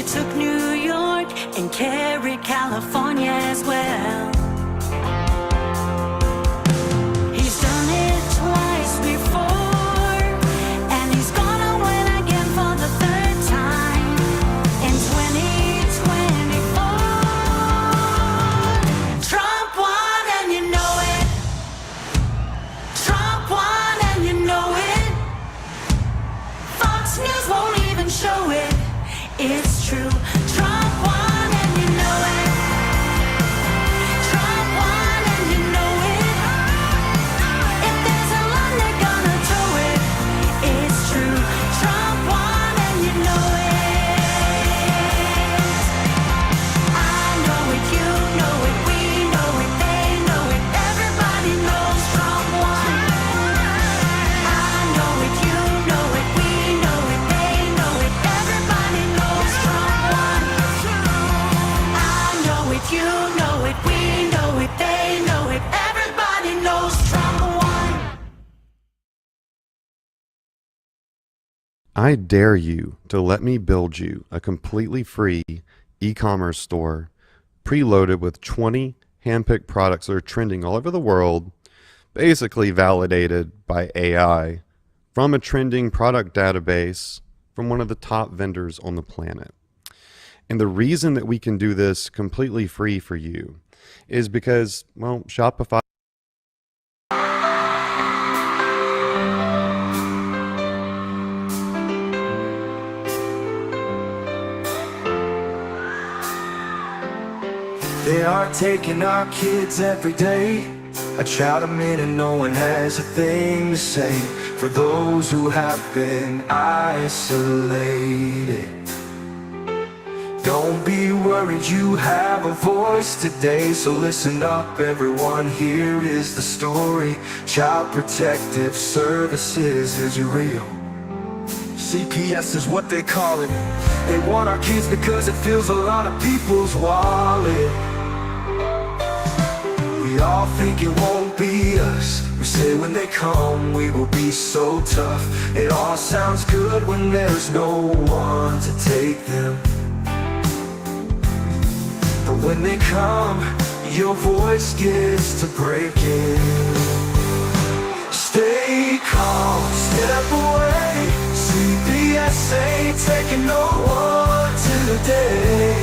took New York and carried California as well. He's done it twice before, and he's gonna win again for the third time in 2024. Trump won and you know it. Trump won and you know it. Fox News won't even show it. It's true. Trump won and you know it. Trump won and you know it. If there's a line, they're gonna throw it. It's true. Trump won and you know it. I know it, you know it, we know it, they know it. Everybody knows Trump won. I know it, you know it, we know it, they know it. Everybody knows Trump won. I know it, you know it, we know it, they know it. Everybody knows Trump won. I dare you to let me build you a completely free e-commerce store preloaded with 20 handpicked products that are trending all over the world, basically validated by AI from a trending product database from one of the top vendors on the planet. And the reason that we can do this completely free for you is because, well, Shopify They are taking our kids every day. I shout them in and no one has a thing to say. For those who have been isolated, don't be worried, you have a voice today. So listen up everyone, here is the story. Child Protective Services is real. CPS is what they call it. They want our kids because it fills a lot of people's wallet. We all think it won't be us. We say when they come we will be so tough. It all sounds good when there's no one to take them. But when they come, your voice gets to breaking. Stay calm, step away. CPS ain't taking no one today.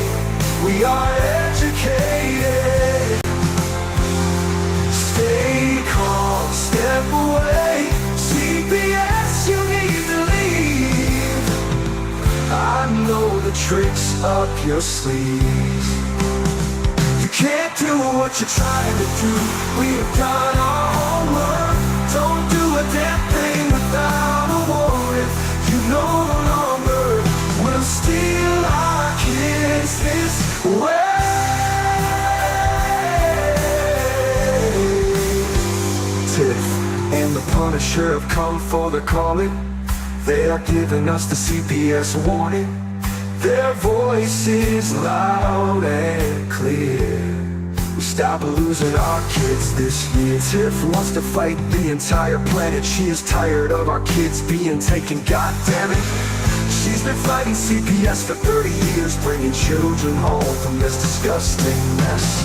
We are educated. Stay calm, step away. CPS, you need to leave. I know the tricks up your sleeve. You can't do what you're trying to do. We have done our homework. Don't do a damn thing without a warrant. You no longer will steal our kids this way. Tiff and the Punisher have come for the calling. They are giving us the CPS warning. Their voice is loud and clear. We stop losing our kids this year. Tiff wants to fight the entire planet. She is tired of our kids being taken, god damn it. She's been fighting CPS for 30 years, bringing children home from this disgusting mess.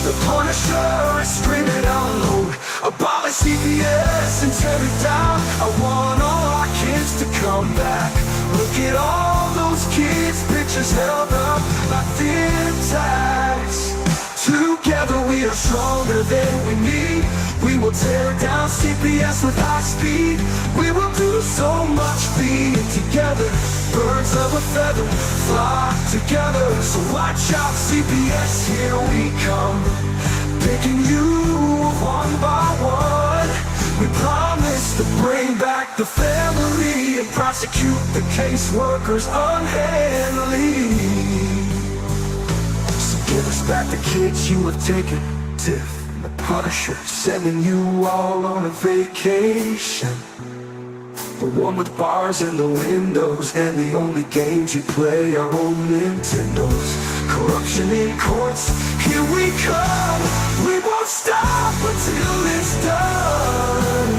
The Punisher is screaming out loud, abolish CPS and tear it down. I want all our kids to come back. Look at all those kids' pictures held up like thin tags. Together we are stronger than we need. We will tear down CPS with high speed. We will do so much being together. Birds of a feather flock together. So watch out CPS, here we come. Picking you one by one. We promise to bring back the family and prosecute the caseworkers unhandily. Give us back the kids you have taken. Tiff and the Punisher sending you all on a vacation. The one with bars in the windows, and the only games you play are on Nintendos. Corruption in courts, here we come. We won't stop until it's done.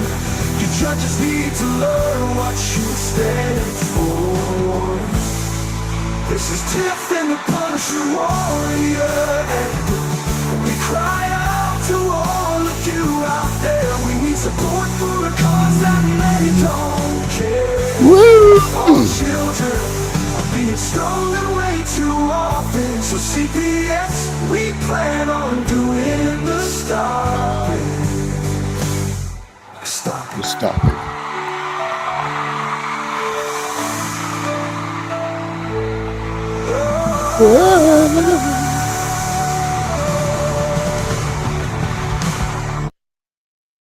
You judges need to learn what you stand for. This is Tiff and the Punisher warrior, and we cry out to all of you out there. We need support for a cause that many don't care. All children are being stolen way too often. So CPS, we plan on doing the stopping. Stop. We'll stop it.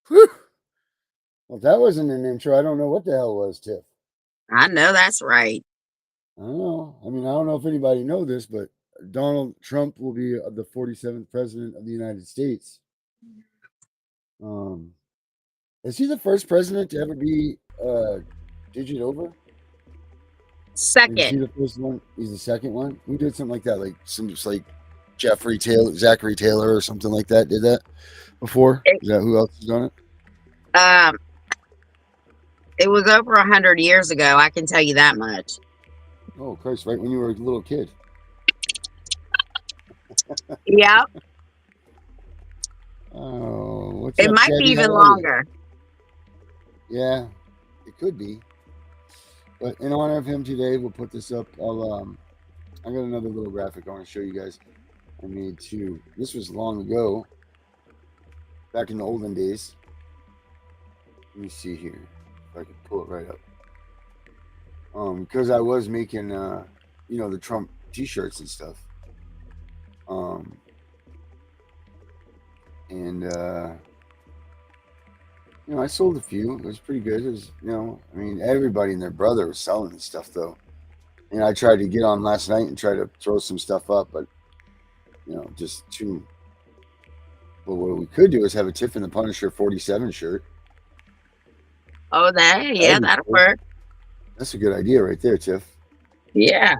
Whew. Well, if that wasn't an intro, I don't know what the hell was, Tiff. I know that's right. I don't know. I mean, I don't know if anybody know this, but Donald Trump will be the 47th president of the United States. Is he the first president to ever be digit over? Is he Second. the first one? He's the second one. Who did something like that? Like like Zachary Taylor, or something like that. Did that before? Is that who else has done it? It was over 100 years ago. I can tell you that much. Oh, Christ! Right when you were a little kid. Yep. Oh, what's It up, might Debbie? be even How are you? longer. Yeah, it could be. But in honor of him today, we'll put this up. I got another little graphic I want to show you guys. I made too. This was long ago, back in the olden days. Let me see here if I can pull it right up. Because I was making, the Trump T-shirts and stuff. I sold a few. It was pretty good. It was, everybody and their brother was selling this stuff, though. And I tried to get on last night and try to throw some stuff up, but, just too. But what we could do is have a Tiff and the Punisher 47 shirt. Oh, that'll cool. work. That's a good idea right there, Tiff. Yeah.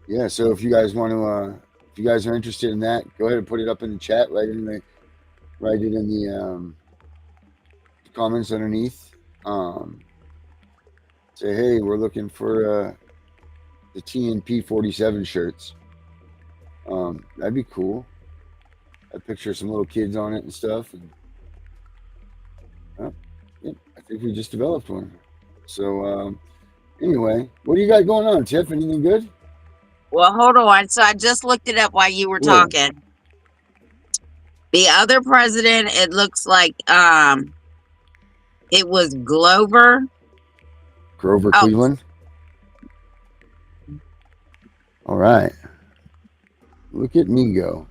Yeah, so if you guys want to, if you guys are interested in that, go ahead and put it up in the chat, write it in the comments underneath. Say, hey, we're looking for the TNP 47 shirts. That'd be cool. I picture some little kids on it and stuff. And, I think we just developed one. So anyway, what do you got going on, Tiff? Anything good? Well, hold on. So I just looked it up while you were talking. The other president, it looks like it was Grover Cleveland. All right. Look at me go.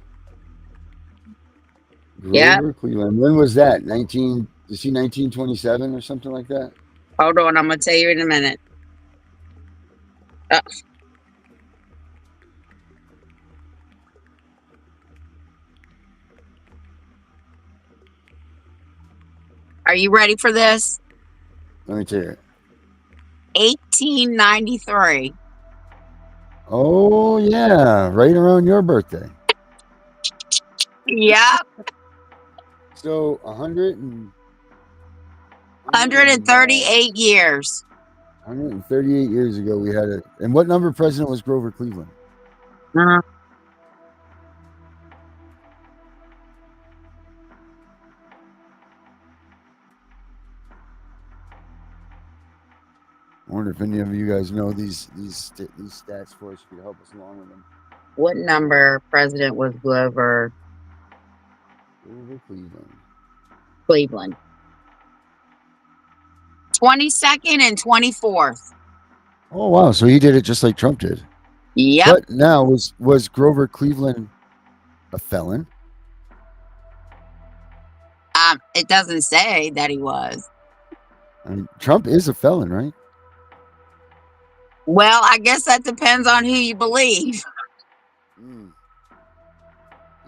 Grover Cleveland. When was that? 1927 or something like that? Hold on, I'm gonna tell you in a minute. Are you ready for this? Let me tell you. 1893. Oh yeah, right around your birthday. Yep. So 138 years. 138 years ago, we had it. And what number president was Grover Cleveland? Uh-huh. I wonder if any of you guys know these stats for us. If you could help us along with them. What number president was Grover Cleveland? 22nd and 24th. Oh wow! So he did it just like Trump did. Yep. But now was Grover Cleveland a felon? It doesn't say that he was. I mean, Trump is a felon, right? Well, I guess that depends on who you believe.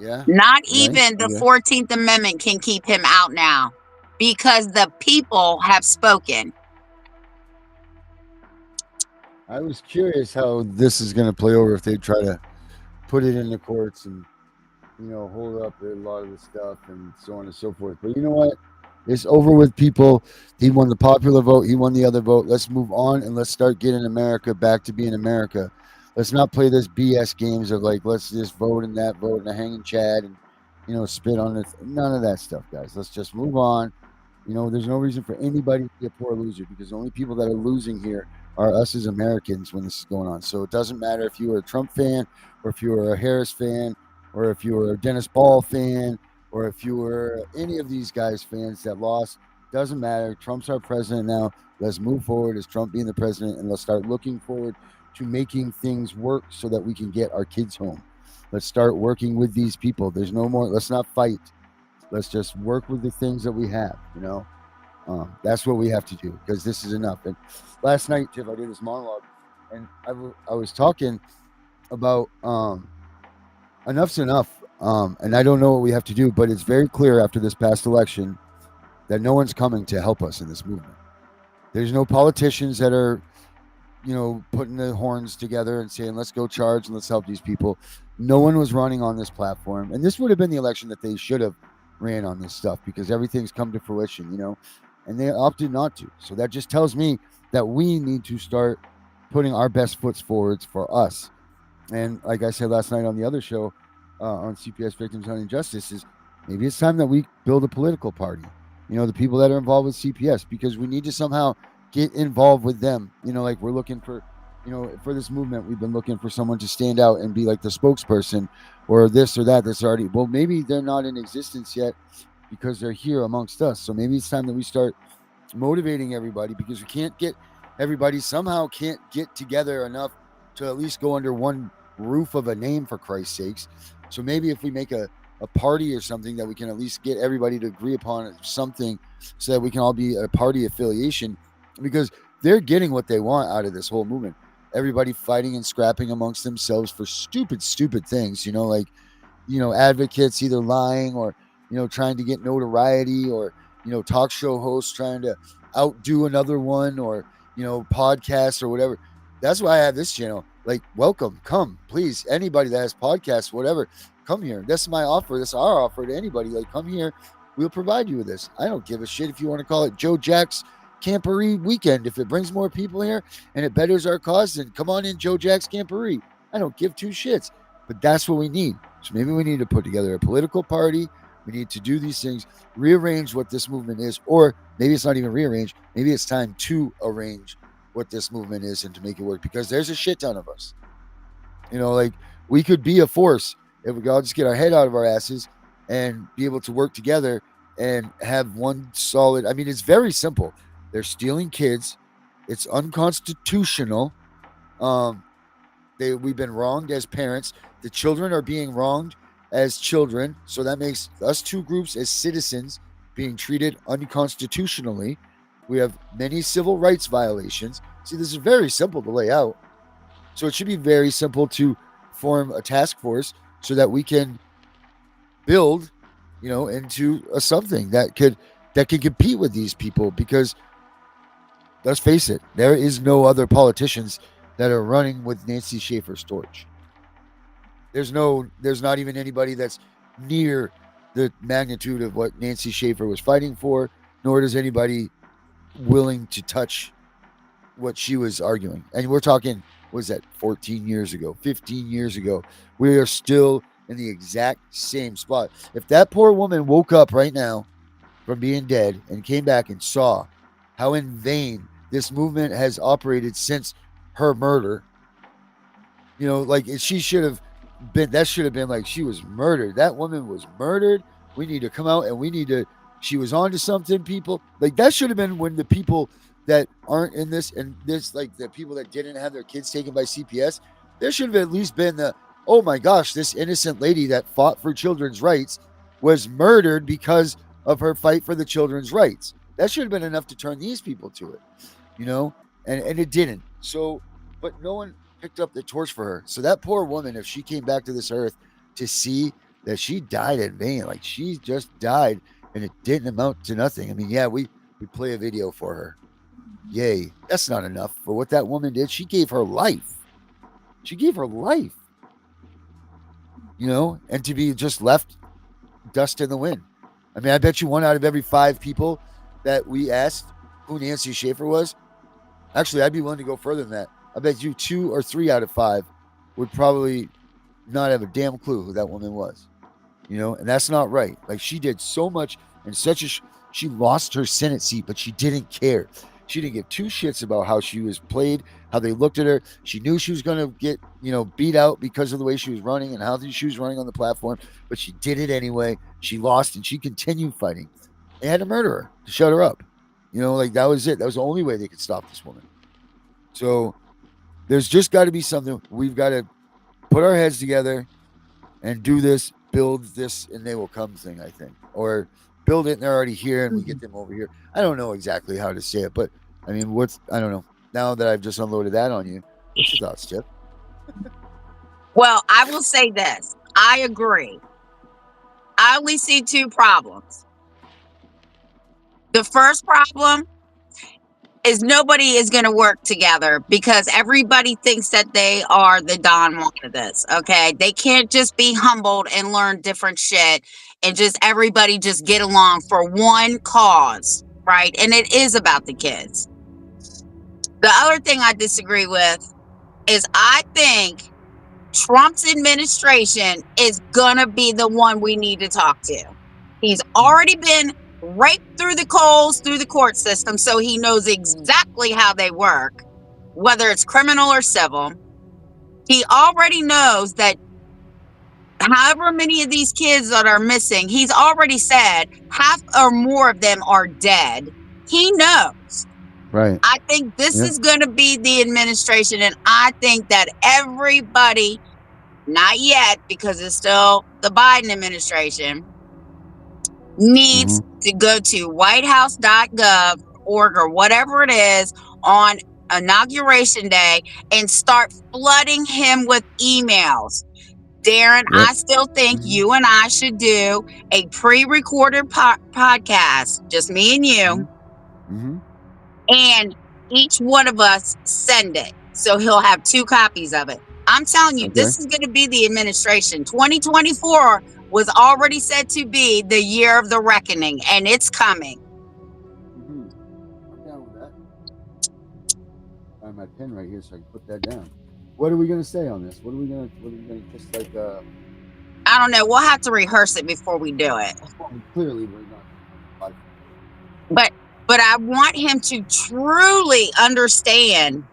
Yeah. Not even the 14th Amendment can keep him out now because the people have spoken. I was curious how this is going to play over if they try to put it in the courts and, hold up a lot of the stuff and so on and so forth. But you know what? It's over with, people. He won the popular vote. He won the other vote. Let's move on and let's start getting America back to being America. Let's not play this BS games of like, let's just vote and that vote and a hanging Chad and, spit on it. None of that stuff, guys. Let's just move on. There's no reason for anybody to be a poor loser because the only people that are losing here are us as Americans when this is going on. So it doesn't matter if you were a Trump fan or if you were a Harris fan or if you were a Dennis Ball fan or if you were any of these guys fans that lost. Doesn't matter. Trump's our president now. Let's move forward as Trump being the president and let's start looking forward to making things work so that we can get our kids home. Let's start working with these people. There's no more. Let's not fight. Let's just work with the things that we have. That's what we have to do because this is enough. And last night, Tiff, I did this monologue, and I was talking about enough's enough. And I don't know what we have to do, but it's very clear after this past election that no one's coming to help us in this movement. There's no politicians that are, putting the horns together and saying, let's go charge and let's help these people. No one was running on this platform. And this would have been the election that they should have ran on this stuff because everything's come to fruition, and they opted not to. So that just tells me that we need to start putting our best foot forwards for us. And like I said last night on the other show on CPS Victims on Injustice is maybe it's time that we build a political party, the people that are involved with CPS, because we need to somehow get involved with them. Like we're looking for, for this movement, we've been looking for someone to stand out and be like the spokesperson or this or that. That's already, well, maybe they're not in existence yet because they're here amongst us. So maybe it's time that we start motivating everybody because we somehow can't get together enough to at least go under one roof of a name, for Christ's sakes. So maybe if we make a party or something that we can at least get everybody to agree upon something so that we can all be a party affiliation, because they're getting what they want out of this whole movement. Everybody fighting and scrapping amongst themselves for stupid things, advocates either lying or, trying to get notoriety or, talk show hosts trying to outdo another one or, podcasts or whatever. That's why I have this channel. Like, welcome, come, please. Anybody that has podcasts, whatever, come here. That's my offer. That's our offer to anybody. Like, come here. We'll provide you with this. I don't give a shit if you want to call it Joe Jack's Camporee Weekend. If it brings more people here and it betters our cause, then come on in, Joe Jack's Camporee. I don't give two shits. But that's what we need. So maybe we need to put together a political party. We need to do these things, rearrange what this movement is, or maybe it's not even rearrange. Maybe it's time to arrange what this movement is and to make it work, because there's a shit ton of us. Like we could be a force if we could all just get our head out of our asses and be able to work together and have one solid. I mean, it's very simple. They're stealing kids. It's unconstitutional. We've been wronged as parents. The children are being wronged as children. So that makes us two groups as citizens being treated unconstitutionally. We have many civil rights violations. See, this is very simple to lay out. So it should be very simple to form a task force so that we can build, into something that could compete with these people, because let's face it, there is no other politicians that are running with Nancy Schaefer's torch. There's not even anybody that's near the magnitude of what Nancy Schaefer was fighting for, nor does anybody willing to touch what she was arguing. And we're talking, what was that, 14 years ago, 15 years ago? We are still in the exact same spot. If that poor woman woke up right now from being dead and came back and saw how in vain this movement has operated since her murder, like she should have been, that should have been like she was murdered. That woman was murdered. We need to come out and she was on to something, people. Like that should have been when the people that aren't in this, and this, like the people that didn't have their kids taken by CPS, there should have at least been the, oh my gosh, this innocent lady that fought for children's rights was murdered because of her fight for the children's rights. That should have been enough to turn these people to it, and it didn't. So, but no one picked up the torch for her. So that poor woman, if she came back to this earth to see that she died in vain, like she just died and it didn't amount to nothing. I mean, yeah, we play a video for her. Yay. That's not enough for what that woman did. She gave her life. And to be just left dust in the wind. I mean, I bet you 1 out of every 5 people that we asked who Nancy Schaefer was, actually, I'd be willing to go further than that. I bet you 2 or 3 out of 5 would probably not have a damn clue who that woman was. And that's not right. Like, she did so much and she lost her Senate seat, but she didn't care. She didn't give two shits about how she was played, how they looked at her. She knew she was going to get, beat out because of the way she was running and how she was running on the platform, but she did it anyway. She lost and she continued fighting. They had to murder her to shut her up. Like, that was it. That was the only way they could stop this woman. So there's just got to be something. We've got to put our heads together and do this, build this, and they will come thing, I think. Or build it and they're already here and we get them over here. I don't know exactly how to say it, but I mean, I don't know. Now that I've just unloaded that on you, what's your thoughts, Tiff? Well, I will say this. I agree. I only see two problems. The first problem is nobody is going to work together because everybody thinks that they are the Don Juan of this. Okay. They can't just be humbled and learn different shit and just everybody just get along for one cause. Right. And it is about the kids. The other thing I disagree with is I think Trump's administration is going to be the one we need to talk to. He's already been right through the coals, through the court system, so he knows exactly how they work, whether it's criminal or civil. He already knows that however many of these kids that are missing, he's already said half or more of them are dead. He knows. Right. I think this is going to be the administration, and I think that everybody, not yet because it's still the Biden administration, needs to go to whitehouse.gov.org or whatever it is on inauguration day and start flooding him with emails. Darren, I still think you and I should do a pre-recorded podcast, just me and you, and each one of us send it. So he'll have 2 copies of it. I'm telling you, this is going to be the administration. 2024 was already said to be the year of the reckoning, and it's coming. I'm down with that. I have my pen right here so I can put that down. What are we going to say on this? What are we going to just like... I don't know. We'll have to rehearse it before we do it. Clearly, we're not. But I want him to truly understand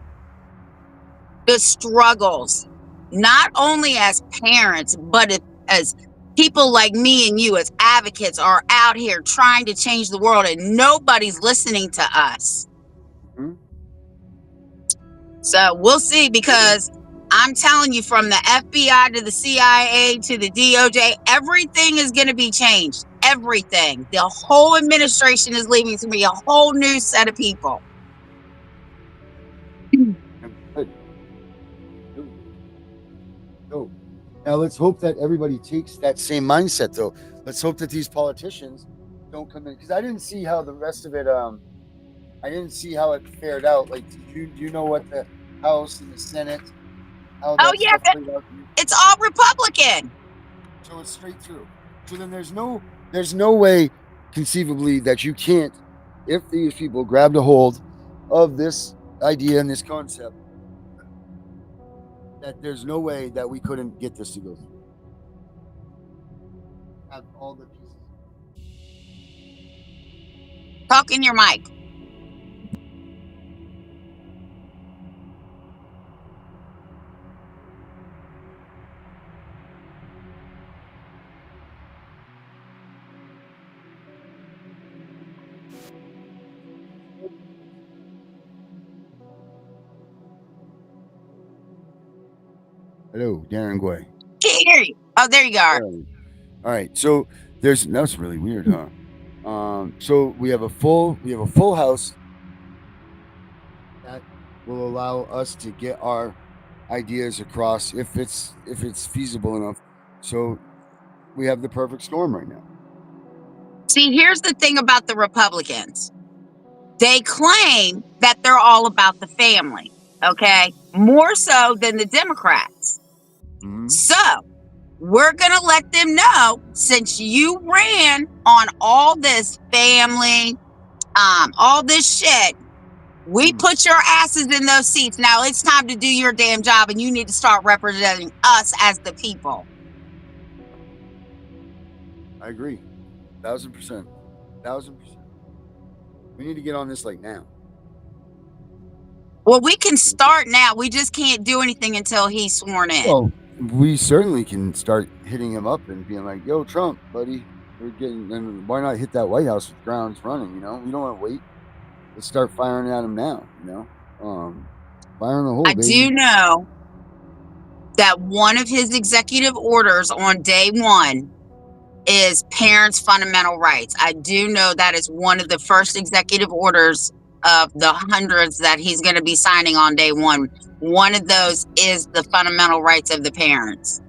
the struggles, not only as parents, but as people like me and you as advocates are out here trying to change the world and nobody's listening to us. So we'll see, because I'm telling you, from the FBI to the CIA to the DOJ, everything is going to be changed. Everything. The whole administration is leaving. It's going to be a whole new set of people. So now let's hope that everybody takes that same mindset, though. Let's hope that these politicians don't come in, because I didn't see how the rest of it. I didn't see how it fared out. Like, do you know what the House and the Senate? How that stuff played out? It's all Republican. So it's straight through. So then there's no way conceivably that you can't, if these people grabbed a hold of this idea and this concept, that there's no way that we couldn't get this to go through. Have all the pieces. Talk in your mic. Hello, Darren Guay. Can't hear you. Oh, there you are. All right. So that's really weird, huh? So we have a full house that will allow us to get our ideas across if it's feasible enough. So we have the perfect storm right now. See, here's the thing about the Republicans. They claim that they're all about the family, okay? More so than the Democrats. So we're going to let them know, since you ran on all this family, all this shit, We put your asses in those seats. Now it's time to do your damn job, and you need to start representing us as the people. I agree. 1,000%. 1,000%. We need to get on this like now. Well, we can start now. We just can't do anything until he's sworn in. Well, we certainly can start hitting him up and being like, "Yo, Trump, buddy, we're getting." And why not hit that White House with grounds running? You know, we don't want to wait. Let's start firing at him now. You know, fire in the hole, I baby. do know that one of his executive orders on day one is parents' fundamental rights. I do know that is one of the first executive orders of the hundreds that he's going to be signing on day one. One of those is the fundamental rights of the parents.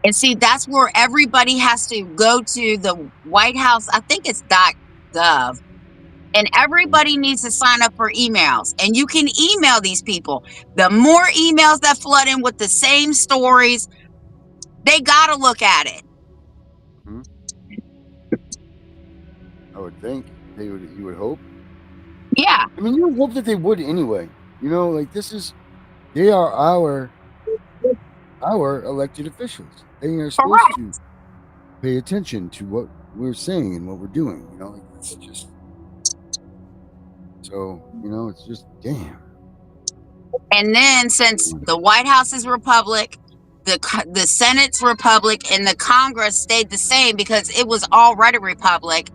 And see, that's where everybody has to go to the White House. I think it's .gov. And everybody needs to sign up for emails. And you can email these people. The more emails that flood in with the same stories, they got to look at it. I would think they would. You would hope. Yeah. I mean, you would hope that they would anyway. You know, like they are our elected officials. They are supposed to pay attention to what we're saying and what we're doing. You know, like it's just so. You know, it's just damn. And then since the White House is Republic, the Senate's Republic, and the Congress stayed the same because it was already Republic.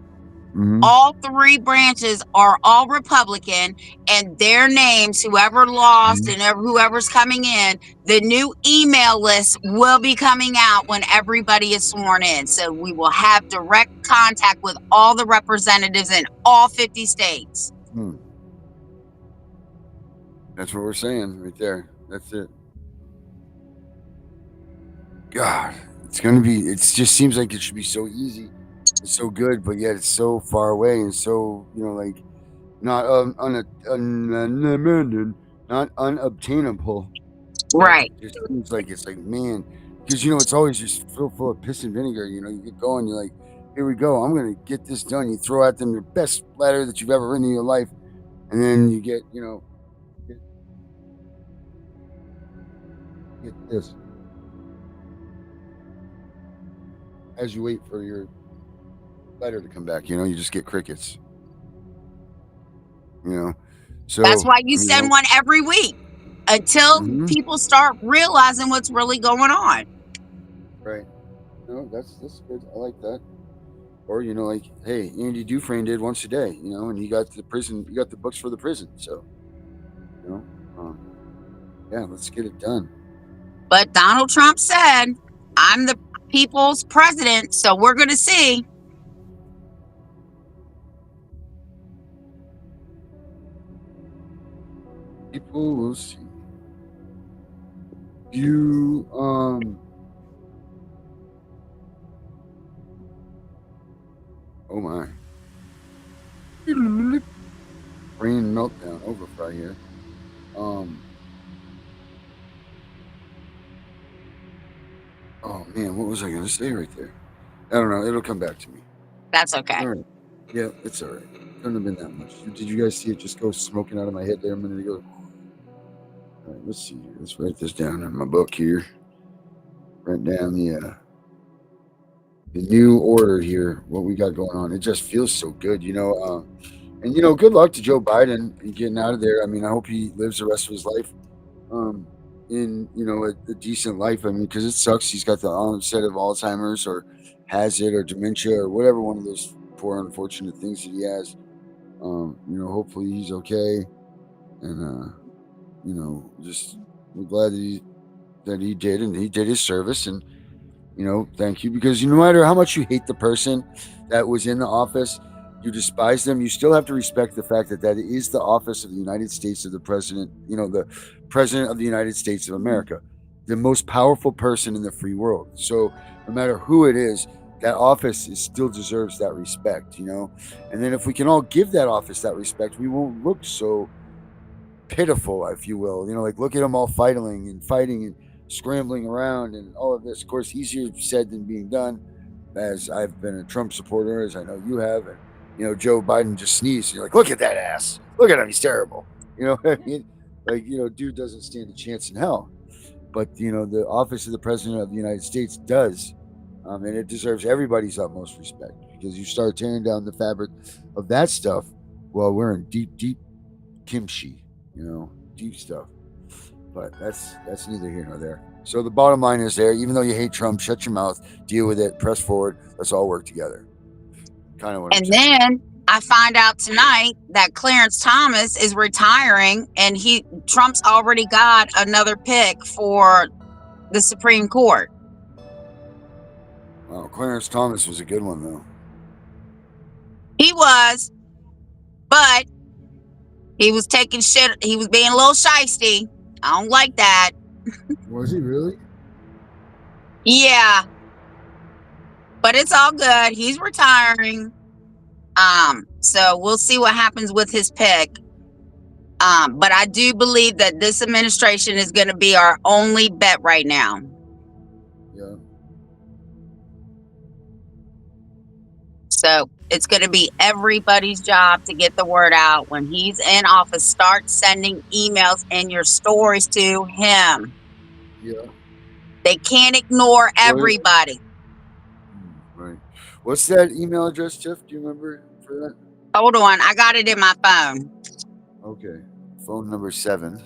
All three branches are all Republican, and their names, whoever lost and whoever's coming in, the new email list will be coming out when everybody is sworn in. So we will have direct contact with all the representatives in all 50 states. That's what we're saying right there. That's it. God, it's gonna be. It just seems like it should be so easy. It's so good, but yet it's so far away and so like not not unobtainable. Right. It just seems like it's like, man, because it's always just full of piss and vinegar. You get going, you're like, here we go. I'm gonna get this done. You throw at them your best letter that you've ever written in your life, and then you get get this as you wait for your letter to come back. You just get crickets. So that's why you send one every week until people start realizing what's really going on. Right. No, that's good. I like that. Or like, hey, Andy Dufresne did once a day. And he got the prison. You got the books for the prison. So, yeah, let's get it done. But Donald Trump said, "I'm the people's president," so we're going to see. People will see. You oh my. Brain meltdown overfry here. Oh man, what was I gonna say right there? I don't know. It'll come back to me. That's okay. All right. Yeah, it's all right. Couldn't have been that much. Did you guys see it just go smoking out of my head there a minute ago? All right, let's see here. Let's write this down in my book here. Write down the new order here. What we got going on. It just feels so good, and good luck to Joe Biden in getting out of there. I mean, I hope he lives the rest of his life in a decent life. I mean, because it sucks. He's got the onset of Alzheimer's or has it, or dementia, or whatever one of those poor unfortunate things that he has. Hopefully he's okay, and just we're glad that he did, and he did his service, and thank you, because no matter how much you hate the person that was in the office, you despise them, you still have to respect the fact that that is the office of the United States of the president, the president of the United States of America, the most powerful person in the free world. So no matter who it is, that office still deserves that respect, and then if we can all give that office that respect, we won't look so pitiful, if you will, like look at them all fighting and scrambling around and all of this. Of course, easier said than being done, as I've been a Trump supporter, as I know you have, and Joe Biden just sneezed. You're like, look at that ass. Look at him. He's terrible. You know what I mean? Like, dude doesn't stand a chance in hell. But, the office of the president of the United States does. And it deserves everybody's utmost respect, because you start tearing down the fabric of that stuff, well, we're in deep, deep kimchi, deep stuff. But that's neither here nor there. So the bottom line is there, even though you hate Trump, shut your mouth, deal with it, press forward. Let's all work together. Kind of what I'm And saying. then I find out tonight that Clarence Thomas is retiring, and Trump's already got another pick for the Supreme Court. Well, Clarence Thomas was a good one, though. He was, but he was taking shit. He was being a little shisty. I don't like that. Was he really? Yeah, but it's all good. He's retiring. So we'll see what happens with his pick. But I do believe that this administration is going to be our only bet right now. Yeah. So it's going to be everybody's job to get the word out. When he's in office, start sending emails and your stories to him. Yeah. They can't ignore everybody. Right. What's that email address, Tiff? Do you remember for that? Hold on. I got it in my phone. Okay. Phone number 7.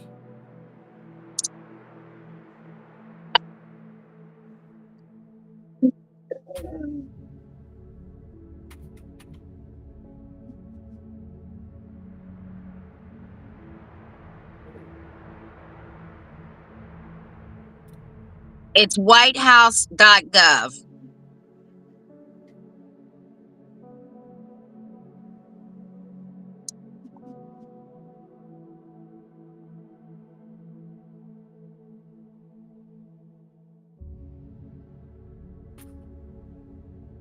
It's whitehouse.gov.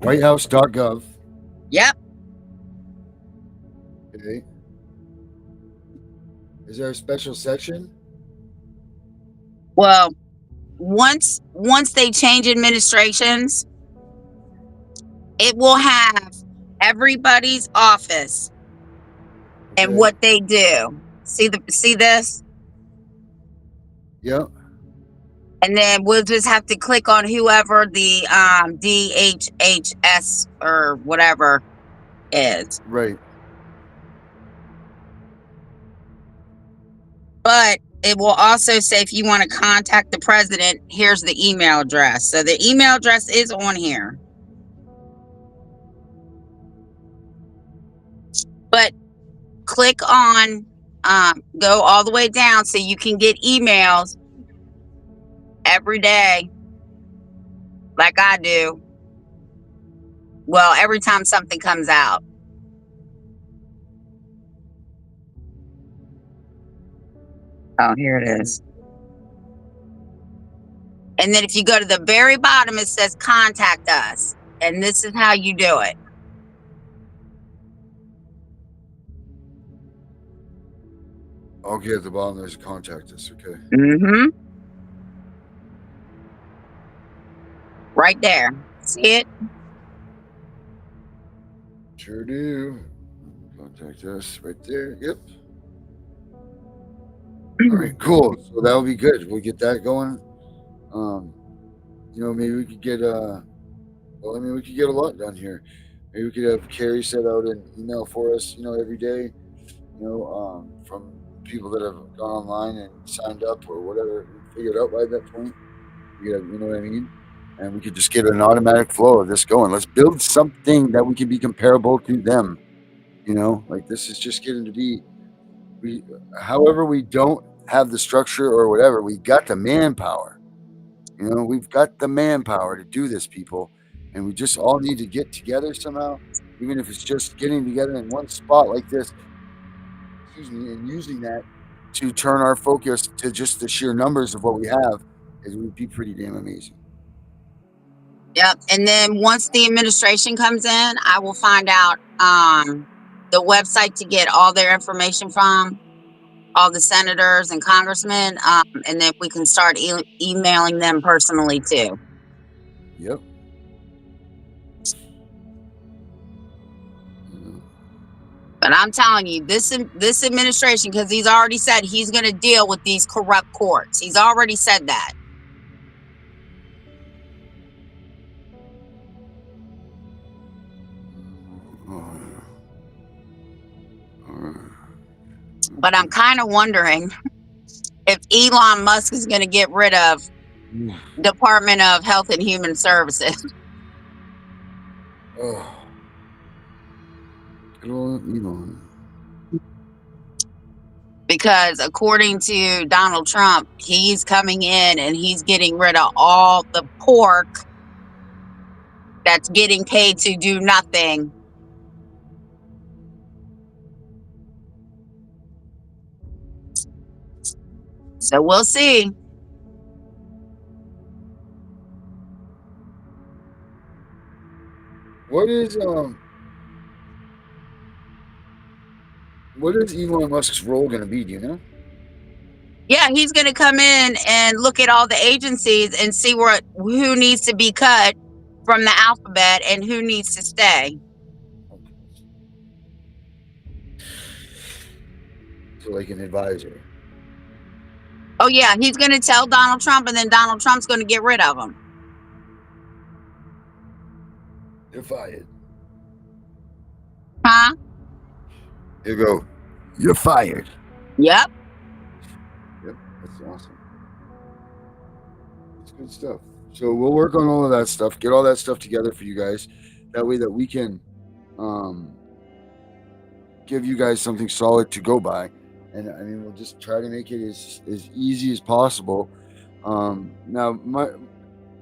Whitehouse.gov. Yep. Okay. Is there a special section? Well, once they change administrations, it will have everybody's office and Okay. what they do. See this? Yep. And then we'll just have to click on whoever the DHHS or whatever is. Right. But it will also say if you want to contact the president, here's the email address. So the email address is on here. But click on, go all the way down so you can get emails every day, like I do. Well, every time something comes out. Oh, here it is. And then if you go to the very bottom, it says contact us. And this is how you do it. Okay, at the bottom there's contact us. Okay. Mm-hmm. Right there. See it? Sure do. Contact us right there. Yep. All right, cool. So that'll be good. We'll get that going. Maybe we could get we could get a lot done here. Maybe we could have Carrie set out an email for us, every day, from people that have gone online and signed up or whatever, figured out by that point. You know what I mean? And we could just get an automatic flow of this going. Let's build something that we can be comparable to them. Like this is just getting to be, however, we don't have the structure or whatever, we got the manpower. We've got the manpower to do this, people. And we just all need to get together somehow, even if it's just getting together in one spot like this, and using that to turn our focus to just the sheer numbers of what we have, it would be pretty damn amazing. Yep. And then once the administration comes in, I will find out the website to get all their information from, all the senators and congressmen, and then we can start emailing them personally too. Yep. And I'm telling you, this administration, because he's already said he's going to deal with these corrupt courts. He's already said that. But I'm kind of wondering if Elon Musk is going to get rid of Department of Health and Human Services. Oh. Good old Elon. Because according to Donald Trump, he's coming in and he's getting rid of all the pork that's getting paid to do nothing. So we'll see. What is Elon Musk's role going to be? Do you know? Yeah, he's going to come in and look at all the agencies and see who needs to be cut from the alphabet and who needs to stay. So like an advisor. Oh yeah, he's going to tell Donald Trump, and then Donald Trump's going to get rid of him. You're fired. Huh? You go. You're fired. Yep. Yep, that's awesome. That's good stuff. So we'll work on all of that stuff, get all that stuff together for you guys. That way that we can give you guys something solid to go by. And I mean, we'll just try to make it as easy as possible. Now,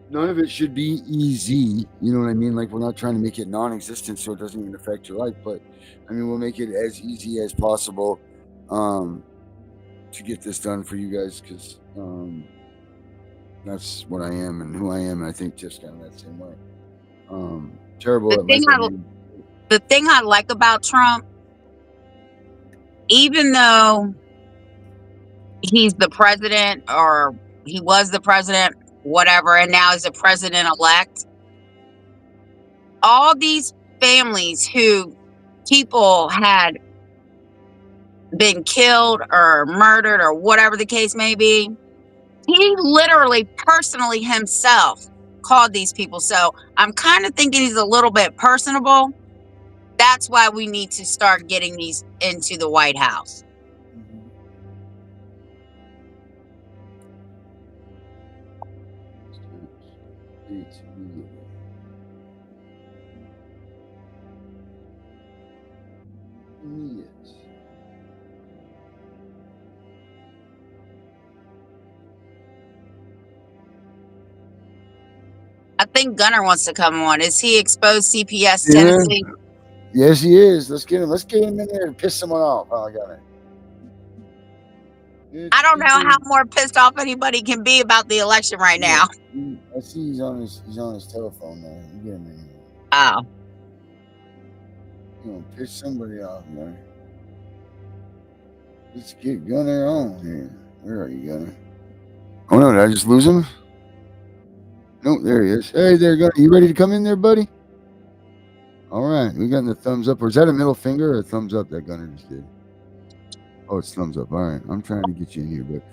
none of it should be easy. You know what I mean? Like, we're not trying to make it non-existent so it doesn't even affect your life. But I mean, we'll make it as easy as possible to get this done for you guys, because that's what I am and who I am. And I think Tiff's kind of that same way. Terrible. The thing I like about Trump, even though he's the president, or he was the president, whatever, and now he's the president-elect, all these families who people had been killed or murdered or whatever the case may be, he literally personally himself called these people. So I'm kind of thinking he's a little bit personable. That's why we need to start getting these into the White House. I think Gunner wants to come on. Is he exposed CPS Tennessee? Yes, he is. Let's get him. Let's get him in there and piss someone off. Oh, I got it. I don't know how more pissed off anybody can be about the election right now. I see he's on his telephone now. You get him in here. Oh. You know, piss somebody off, man. Let's get Gunner on here. Where are you, Gunner? Oh no, did I just lose him? No, there he is. Hey there, Gunner. You ready to come in there, buddy? All right, we got the thumbs up. Or is that a middle finger or a thumbs up that Gunner just did? Oh, it's thumbs up. All right, I'm trying to get you in here, but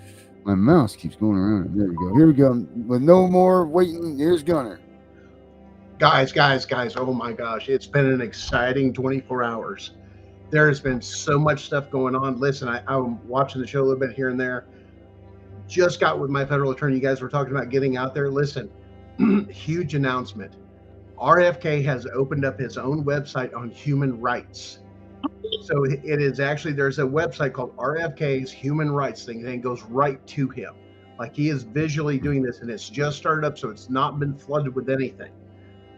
my mouse keeps going around. There we go. Here we go. With no more waiting, here's Gunner. Guys, oh my gosh, it's been an exciting 24 hours. There has been so much stuff going on. Listen, I'm watching the show a little bit here and there. Just got with my federal attorney. You guys were talking about getting out there. Listen, huge announcement. RFK has opened up his own website on human rights. So it is actually, there's a website called RFK's Human Rights thing, and it goes right to him. Like, he is visually doing this, and it's just started up, so it's not been flooded with anything.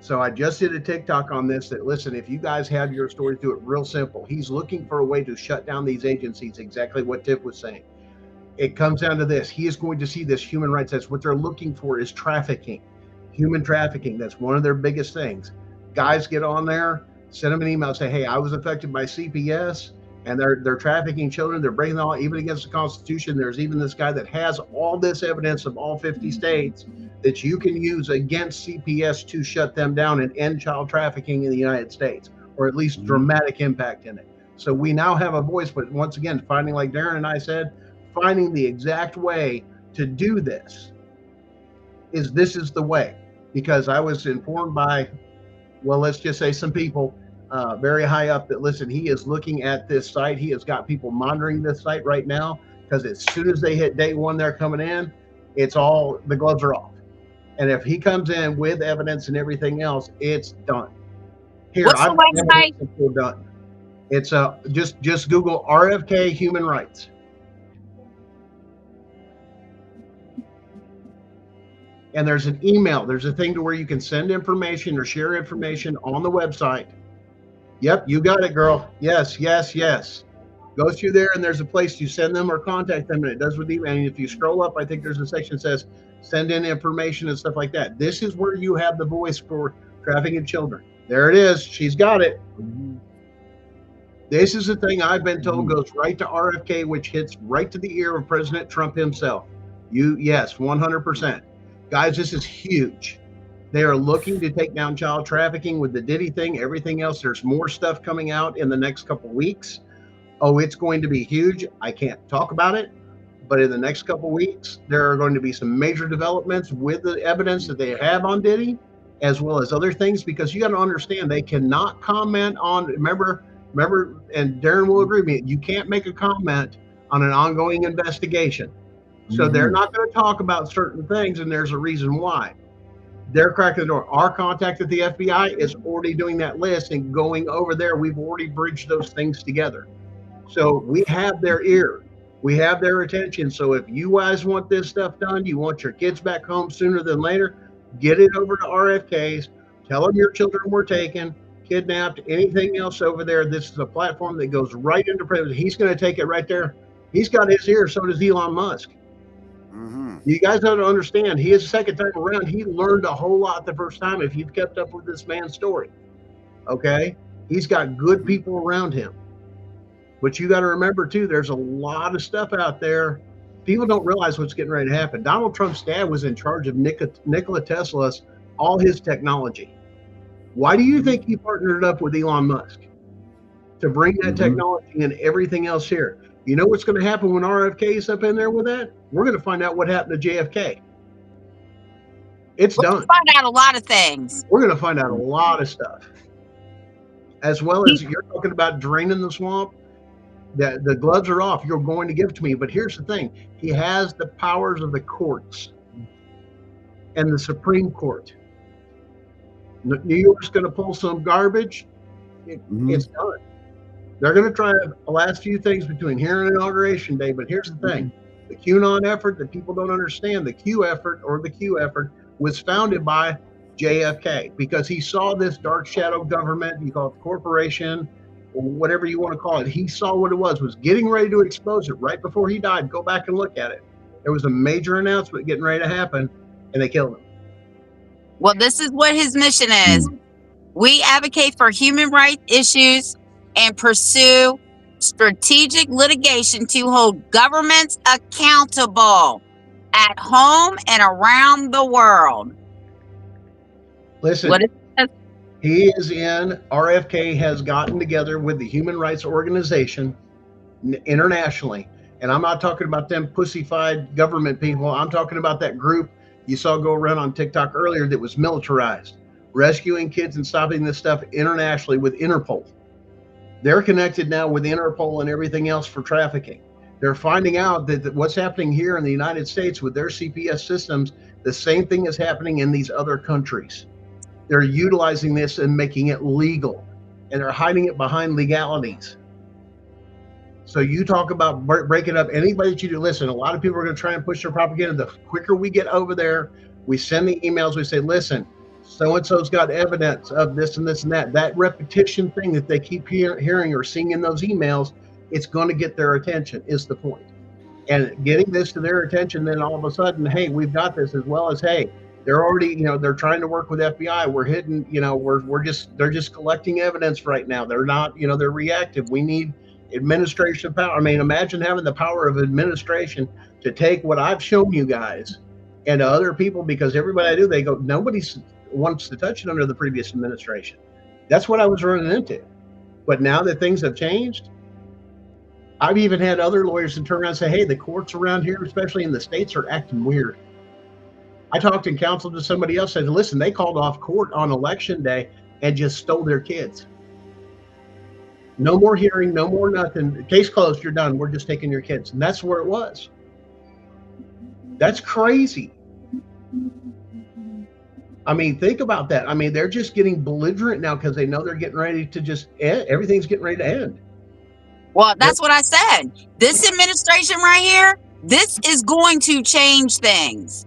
So I just did a TikTok on this that, listen, if you guys have your stories, do it real simple. He's looking for a way to shut down these agencies, exactly what Tiff was saying. It comes down to this. He is going to see this human rights. That's what they're looking for, is trafficking, human trafficking. That's one of their biggest things. Guys, get on there, send them an email, say, hey, I was affected by CPS, and they're trafficking children. They're breaking the law, even against the Constitution. There's even this guy that has all this evidence of all 50 states that you can use against CPS to shut them down and end child trafficking in the United States, or at least dramatic impact in it. So we now have a voice, but once again, finding, like Darren and I said, finding the exact way to do this is the way. Because I was informed by, well, let's just say some people very high up that, listen, he is looking at this site. He has got people monitoring this site right now, because as soon as they hit day one, they're coming in, it's all, the gloves are off. And if he comes in with evidence and everything else, it's done. Here, What's the I've got website? evidence until done. It's just Google RFK human rights. And there's an email. There's a thing to where you can send information or share information on the website. Yep, you got it, girl. Yes, yes, yes. Go through there, and there's a place to send them or contact them, and it does with email. And if you scroll up, I think there's a section that says send in information and stuff like that. This is where you have the voice for trafficking children. There it is. She's got it. This is the thing I've been told goes right to RFK, which hits right to the ear of President Trump himself. Yes, 100%. Guys, this is huge. They are looking to take down child trafficking with the Diddy thing, everything else. There's more stuff coming out in the next couple of weeks. Oh, it's going to be huge. I can't talk about it, but in the next couple of weeks, there are going to be some major developments with the evidence that they have on Diddy, as well as other things, because you got to understand, they cannot comment on, remember, and Darren will agree with me, you can't make a comment on an ongoing investigation. So they're not going to talk about certain things, and there's a reason why. They're cracking the door. Our contact at the FBI is already doing that list and going over there. We've already bridged those things together. So we have their ear. We have their attention. So if you guys want this stuff done, you want your kids back home sooner than later, get it over to RFK's. Tell them your children were taken, kidnapped, anything else over there. This is a platform that goes right into prison. He's going to take it right there. He's got his ear. So does Elon Musk. You guys don't understand. He is the second time around. He learned a whole lot the first time if you've kept up with this man's story. Okay? He's got good people around him. But you got to remember, too, there's a lot of stuff out there. People don't realize what's getting ready to happen. Donald Trump's dad was in charge of Nikola Tesla's, all his technology. Why do you think he partnered up with Elon Musk? To bring that technology and everything else here. You know what's going to happen when RFK is up in there with that? We're going to find out what happened to JFK. It's done. We'll find out a lot of things. We're going to find out a lot of stuff. As well as you're talking about draining the swamp. The gloves are off. You're going to give it to me. But here's the thing. He has the powers of the courts and the Supreme Court. New York's going to pull some garbage. It's done. They're going to try the last few things between here and Inauguration Day. But here's the thing. The QAnon effort that people don't understand, the Q effort was founded by JFK because he saw this dark shadow government, you call it the corporation, or whatever you want to call it. He saw what it was getting ready to expose it right before he died. Go back and look at it. There was a major announcement getting ready to happen, and they killed him. Well, this is what his mission is. We advocate for human rights issues and pursue strategic litigation to hold governments accountable at home and around the world. Listen, What is this? he is in, RFK has gotten together with the Human Rights Organization internationally. And I'm not talking about them pussified government people. I'm talking about that group you saw go around on TikTok earlier that was militarized, rescuing kids and stopping this stuff internationally with Interpol. They're connected now with Interpol and everything else for trafficking. They're finding out that what's happening here in the United States with their CPS systems, the same thing is happening in these other countries. They're utilizing this and making it legal, and they're hiding it behind legalities. So you talk about breaking up anybody that you do. Listen, a lot of people are going to try and push their propaganda. The quicker we get over there, we send the emails, we say, listen, so-and-so's got evidence of this and this and that. That repetition thing that they keep hearing or seeing in those emails, it's going to get their attention, is the point. And getting this to their attention, then all of a sudden, hey, we've got this, as well as, hey, they're already, they're trying to work with FBI. We're hidden, they're just collecting evidence right now. They're not, they're reactive. We need administration power. I mean, imagine having the power of administration to take what I've shown you guys and to other people, because everybody I do, they go, nobody wants to touch it under the previous administration. That's what I was running into. But now that things have changed, I've even had other lawyers that turn around and say, hey, the courts around here, especially in the States, are acting weird. I talked in counsel to somebody else, said, listen, they called off court on election day and just stole their kids. No more hearing, no more nothing. Case closed, you're done. We're just taking your kids. And that's where it was. That's crazy. I mean, think about that. I mean, they're just getting belligerent now because they know they're getting ready to just end. Everything's getting ready to end. Well, that's what I said. This administration right here, this is going to change things.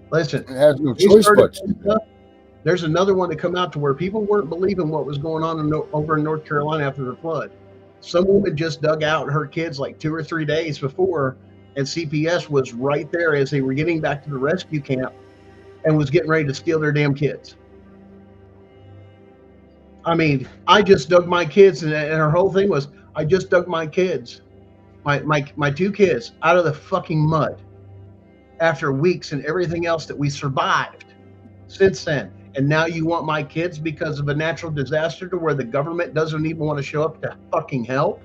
Listen, It has no they choice started but to. stuff. There's another one that come out to where people weren't believing what was going on over in North Carolina after the flood. Some woman just dug out her kids like 2 or 3 days before, and CPS was right there as they were getting back to the rescue camp and was getting ready to steal their damn kids. I mean, I just dug my kids, and her whole thing was, I just dug my kids, my 2 kids, out of the fucking mud after weeks and everything else that we survived since then. And now you want my kids because of a natural disaster to where the government doesn't even want to show up to fucking help?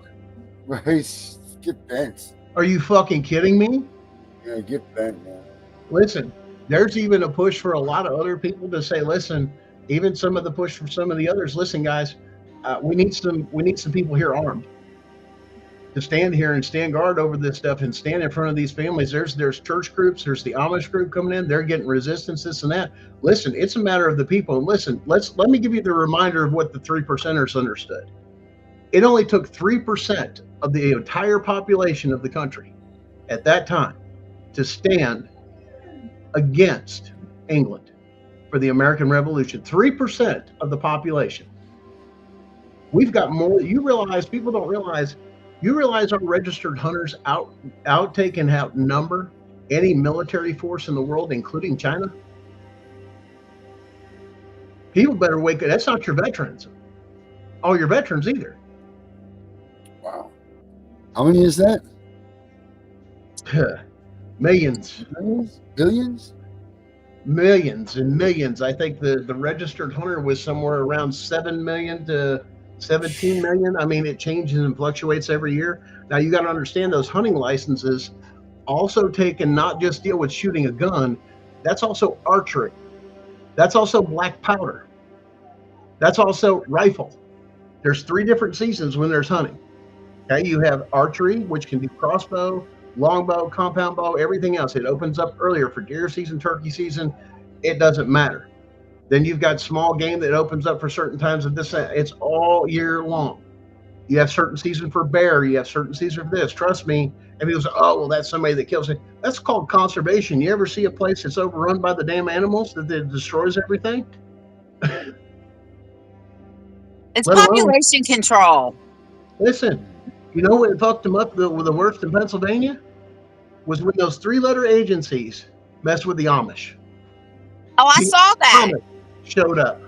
Right. Get bent. Are you fucking kidding me? Yeah, get bent, man. Listen, there's even a push for a lot of other people to say, listen, even some of the push for some of the others, listen, guys, we need some people here armed to stand here and stand guard over this stuff and stand in front of these families. There's church groups, there's the Amish group coming in, they're getting resistance, this and that. Listen, it's a matter of the people. And listen, let me give you the reminder of what the 3%ers understood. It only took 3% of the entire population of the country at that time to stand against England for the American Revolution. 3% of the population. We've got more. You realize, people don't realize, you realize our registered hunters outtake and outnumber any military force in the world, including China? People better wake up. That's not your veterans. All your veterans either. Wow. How many is that? Millions. Millions? Billions? Millions and millions. I think the registered hunter was somewhere around 7 million to 17 million. I mean, it changes and fluctuates every year. Now, you got to understand those hunting licenses also take and not just deal with shooting a gun. That's also archery. That's also black powder. That's also rifle. There's 3 different seasons when there's hunting. Okay, you have archery, which can be crossbow, longbow, compound bow, everything else. It opens up earlier for deer season, turkey season. It doesn't matter. Then you've got small game that opens up for certain times of this. It's all year long. You have certain season for bear. You have certain season for this. Trust me. And people say, oh, well, that's somebody that kills it. That's called conservation. You ever see a place that's overrun by the damn animals that destroys everything? It's Let alone- population control. Listen, you know what fucked them up the worst in Pennsylvania? Was when those 3-letter agencies messed with the Amish. Oh, I saw that. Amish showed up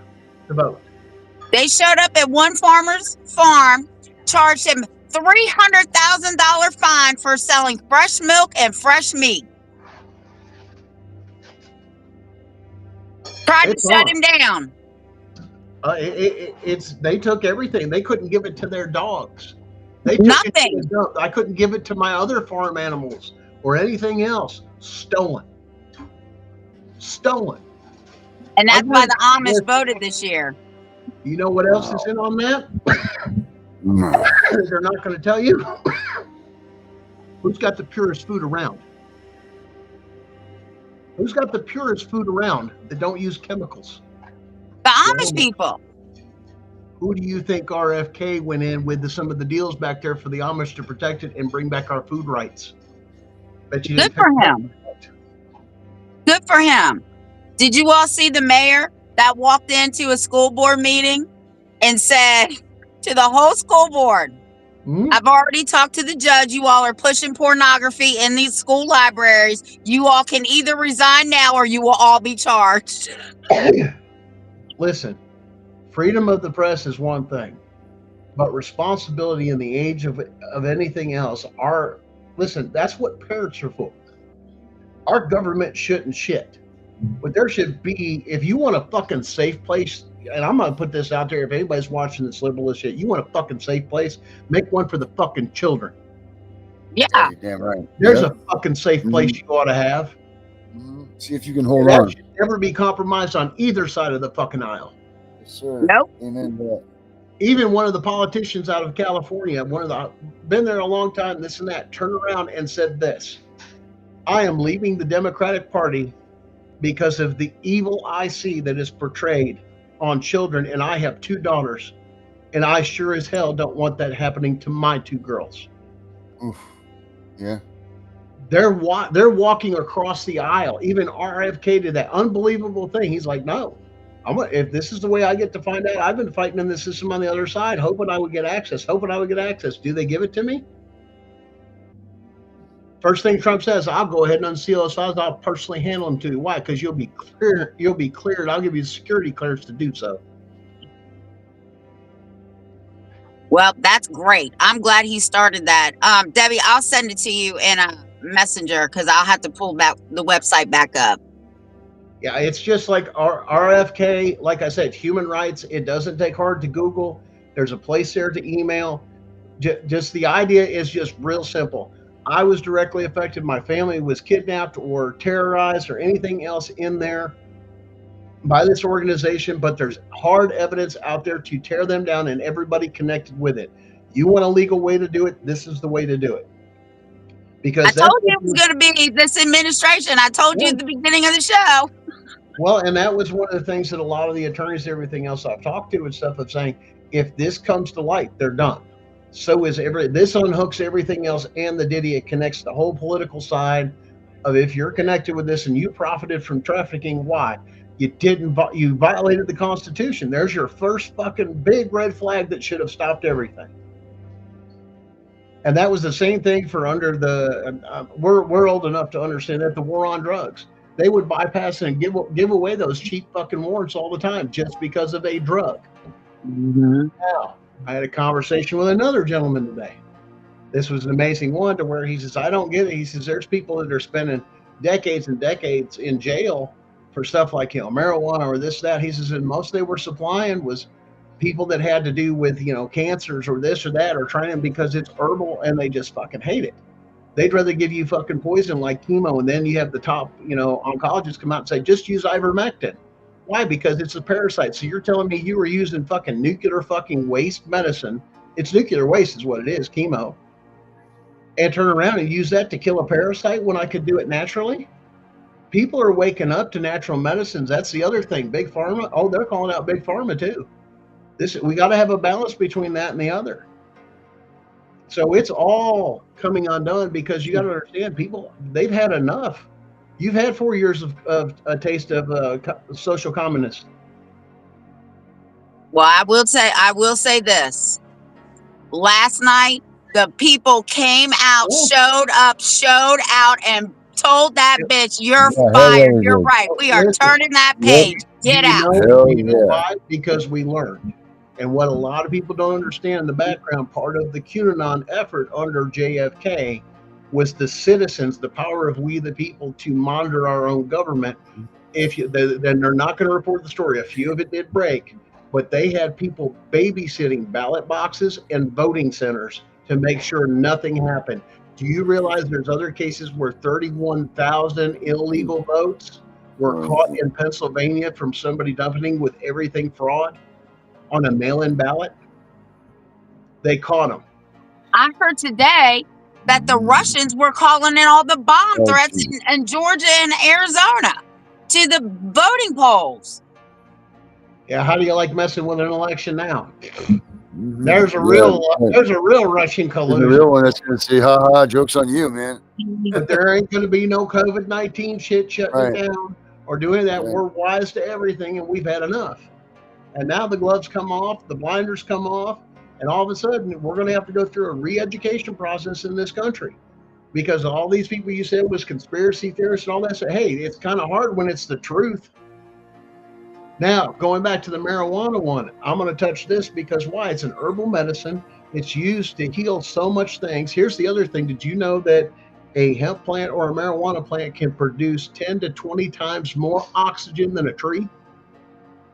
to vote. They showed up at one farmer's farm, charged him $300,000 fine for selling fresh milk and fresh meat. Tried to It's shut on. him down. They took everything. They couldn't give it to their dogs. They took Nothing. It to the dump. I couldn't give it to my other farm animals or anything else. Stolen. And that's why the Amish Yes. voted this year. You know what else is in on that? They're not going to tell you. Who's got the purest food around? Who's got the purest food around that don't use chemicals? The Amish people. Who do you think RFK went in with some of the deals back there for the Amish to protect it and bring back our food rights? Bet you Good didn't for pick him. Good for him. Did you all see the mayor that walked into a school board meeting and said to the whole school board, Hmm? I've already talked to the judge. You all are pushing pornography in these school libraries. You all can either resign now or you will all be charged. Listen, freedom of the press is one thing, but responsibility in the age of anything else listen, that's what parents are for. Our government shouldn't shit. But there should be, if you want a fucking safe place and I'm gonna put this out there. If anybody's watching this liberal as shit, you want a fucking safe place, make one for the fucking children. Yeah. You're damn right. There's Yep. a fucking safe place you ought to have. See if you can hold That on. should never be compromised on either side of the fucking aisle. Yes, sir. Nope. Amen to that. Even one of the politicians out of California, been there a long time, this and that, turned around and said this: I am leaving the Democratic Party because of the evil I see that is portrayed on children, and I have 2 daughters, and I sure as hell don't want that happening to my 2 girls. Oof. Yeah. They're walking across the aisle. Even RFK did that unbelievable thing. He's like, no, if this is the way I get to find out, I've been fighting in the system on the other side, hoping I would get access. Do they give it to me? First thing Trump says, I'll go ahead and unseal those files. I'll personally handle them to you. Why? Because you'll be cleared. I'll give you the security clearance to do so. Well, that's great. I'm glad he started that. Debbie, I'll send it to you in a messenger because I'll have to pull back the website back up. Yeah, it's just like RFK. Like I said, human rights. It doesn't take hard to Google. There's a place there to email. Just the idea is just real simple. I was directly affected. My family was kidnapped or terrorized or anything else in there by this organization, but there's hard evidence out there to tear them down and everybody connected with it. You want a legal way to do it? This is the way to do it. Because I told you it was going to be this administration. I told you at the beginning of the show. Well, and that was one of the things that a lot of the attorneys, everything else I've talked to and stuff, of saying, if this comes to light, they're done. So is this unhooks everything else, and the Diddy, it connects the whole political side of if you're connected with this and you profited from trafficking, why? You violated the Constitution. There's your first fucking big red flag that should have stopped everything. And that was the same thing for under the, we're old enough to understand that the war on drugs. They would bypass and give away those cheap fucking warrants all the time just because of a drug. Mm-hmm. Now, I had a conversation with another gentleman today. This was an amazing one to where he says, I don't get it. He says, there's people that are spending decades and decades in jail for stuff like, marijuana or this, that. He says, and most they were supplying was people that had to do with, cancers or this or that, or trying because it's herbal and they just fucking hate it. They'd rather give you fucking poison like chemo. And then you have the top, oncologists come out and say, just use ivermectin. Why? Because it's a parasite. So you're telling me you were using fucking nuclear fucking waste medicine. It's nuclear waste is what it is, chemo. And turn around and use that to kill a parasite when I could do it naturally? People are waking up to natural medicines. That's the other thing. Big Pharma, they're calling out Big Pharma too. We got to have a balance between that and the other. So it's all coming undone because you got to understand, people, they've had enough. You've had 4 years of a taste of social communism. Well, I will say this. Last night, the people came out, showed out, and told that bitch, you're fired. You're right. We are turning that page. Get out. You know why? Because we learned. And what a lot of people don't understand in the background, part of the QAnon effort under JFK was the citizens, the power of we the people to monitor our own government. Then they're not going to report the story. A few of it did break, but they had people babysitting ballot boxes and voting centers to make sure nothing happened. Do you realize there's other cases where 31,000 illegal votes were caught in Pennsylvania from somebody dumping with everything fraud on a mail-in ballot? They caught them. I heard today that the Russians were calling in all the bomb threats in Georgia and Arizona to the voting polls. Yeah, how do you like messing with an election now? There's a real Russian collusion. There's a real one that's going to say, ha, joke's on you, man. But there ain't going to be no COVID-19 shit shutting it down or doing that. We're wise to everything, and we've had enough. And now the gloves come off, the blinders come off, and all of a sudden we're going to have to go through a re-education process in this country because all these people you said was conspiracy theorists and all that. So, hey, it's kind of hard when it's the truth. Now, going back to the marijuana one, I'm going to touch this because why? It's an herbal medicine. It's used to heal so much things. Here's the other thing. Did you know that a hemp plant or a marijuana plant can produce 10 to 20 times more oxygen than a tree?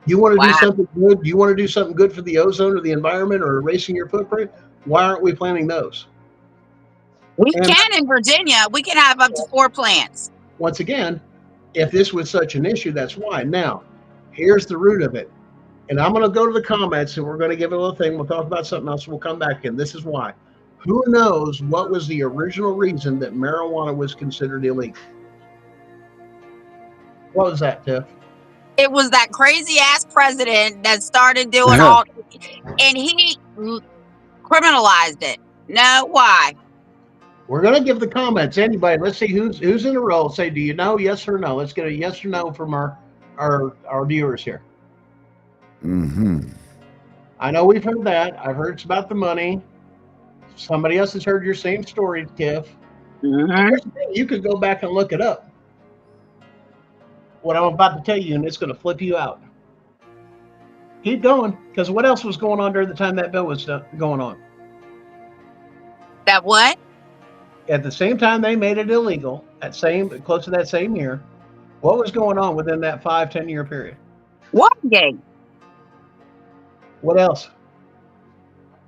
You want to do Wow. something good? Do you want to do something good for the ozone or the environment or erasing your footprint? Why aren't we planting those? We And can in Virginia. We can have up to 4 plants. once again, if this was such an issue, that's why. Now, here's the root of it. And I'm going to go to the comments and we're going to give it a little thing. We'll talk about something else. We'll come back in. This is why. Who knows what was the original reason that marijuana was considered illegal? What was that, Tiff? It was that crazy ass president that started doing all, and he criminalized it. No, why? We're going to give the comments. Anybody, let's see who's in a row. Say, do you know? Yes or no? Let's get a yes or no from our viewers here. Mm-hmm. I know we've heard that. I've heard it's about the money. Somebody else has heard your same story, Tiff. Here's the thing, you could go back and look it up. What I'm about to tell you, and it's going to flip you out. Keep going, because what else was going on during the time that bill was going on? That what? At the same time they made it illegal, close to that same year, what was going on within that 5-10 year period? Watergate. What else?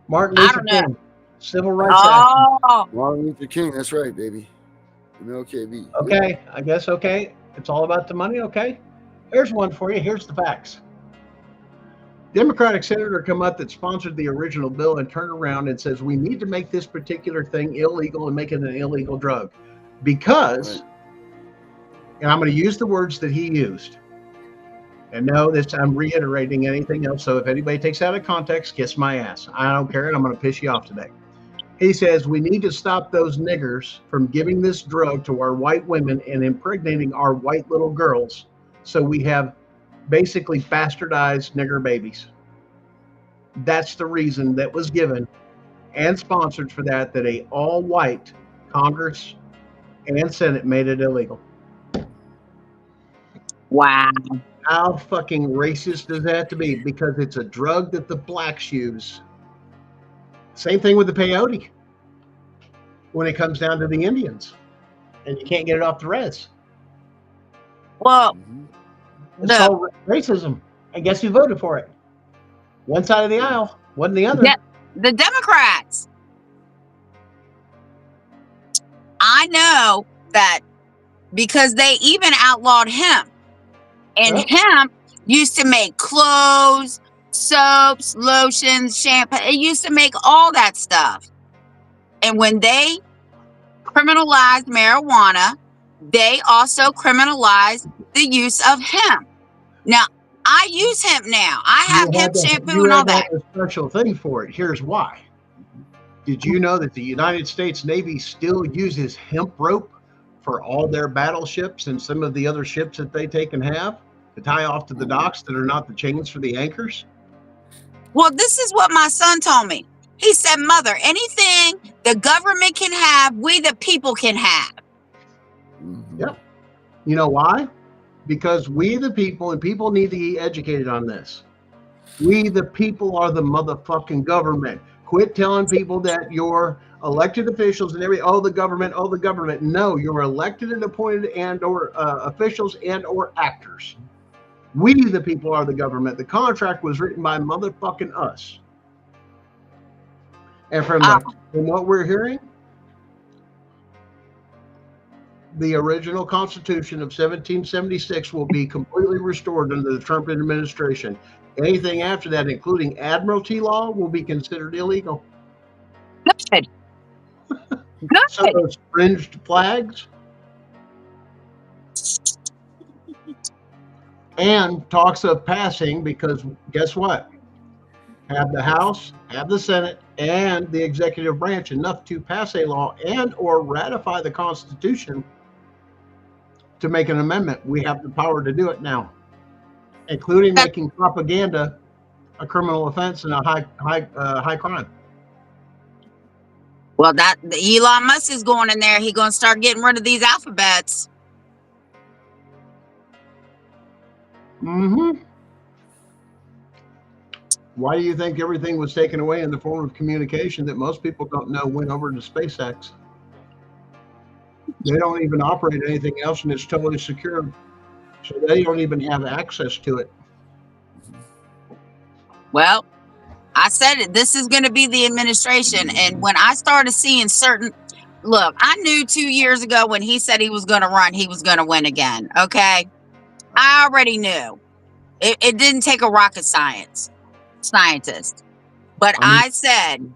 Martin I Luther don't know. King, Civil Rights Act. Oh, Martin Luther King. That's right, baby. MLKB. Okay, I guess okay. It's all about the money. Okay, here's one for you. Here's the facts. Democratic senator come up that sponsored the original bill and turned around and says we need to make this particular thing illegal and make it an illegal drug because, Right. and I'm going to use the words that he used. And no, this I'm reiterating anything else. So if anybody takes it out of context, kiss my ass. I don't care, and I'm going to piss you off today. He says we need to stop those niggers from giving this drug to our white women and impregnating our white little girls. So we have basically bastardized nigger babies. That's the reason that was given and sponsored for that a all-white Congress and Senate made it illegal. wow. How fucking racist does that have to be? Because it's a drug that the blacks use. Same thing with the peyote when it comes down to the Indians. And you can't get it off the res. Well, Mhm. It's called racism. And guess who voted for it? One side of the aisle, wasn't the other. Yeah. The Democrats. I know that because they even outlawed hemp. And Yep. hemp used to make clothes, soaps, lotions, shampoo. It used to make all that stuff. And when they criminalized marijuana, they also criminalized the use of hemp. Now, I use hemp now. I have hemp shampoo and all that. You had a special thing for it. Here's why. Did you know that the United States Navy still uses hemp rope for all their battleships and some of the other ships that they take and have to tie off to the docks that are not the chains for the anchors? Well, this is what my son told me. He said, Mother, anything the government can have, we the people can have. Mhm. Yep. You know why? Because we the people, and people need to be educated on this. We the people are the motherfucking government. Quit telling people that your elected officials and the government. No, you're elected and appointed and or officials and or actors. We the people are the government. The contract was written by motherfucking us. And from what we're hearing, the original Constitution of 1776 will be completely restored under the Trump administration. Anything after that, including Admiralty law, will be considered illegal. Good. So Good. those fringed flags and talks of passing, because guess what? Have the House, have the Senate, and the executive branch enough to pass a law and or ratify the Constitution to make an amendment. We have the power to do it now, including making propaganda a criminal offense and a high crime. Well, that Elon Musk is going in there. He's going to start getting rid of these alphabets. Mm-hmm. Why do you think everything was taken away in the form of communication that most people don't know went over to SpaceX? They don't even operate anything else, and it's totally secure. So they don't even have access to it. Well, I said it. This is going to be the administration. And when I started seeing look, I knew 2 years ago when he said he was going to run, he was going to win again. Okay. I already knew. It didn't take a rocket scientist. But I mean, I said,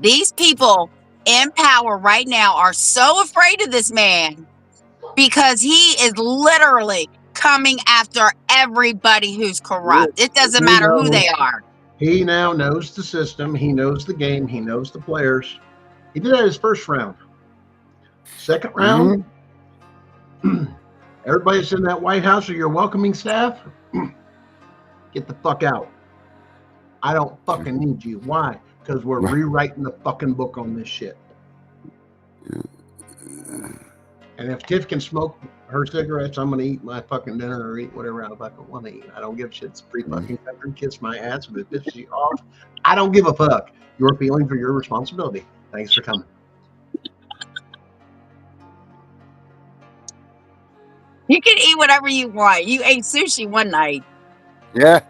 these people in power right now are so afraid of this man because he is literally coming after everybody who's corrupt. It doesn't he matter who knows, they are. he now knows the system. He knows the game. He knows the players. He did that his first round. Second round, everybody that's in that White House or your welcoming staff, get the fuck out. I don't fucking need you. Why? Because we're rewriting the fucking book on this shit. And if Tiff can smoke her cigarettes, I'm gonna eat my fucking dinner or eat whatever I fucking want to eat. I don't give a shit. It's free fucking country. Kiss my ass if it pisses you off. I don't give a fuck. Your feelings are your responsibility. Thanks for coming. You can eat whatever you want. You ate sushi one night. Yeah.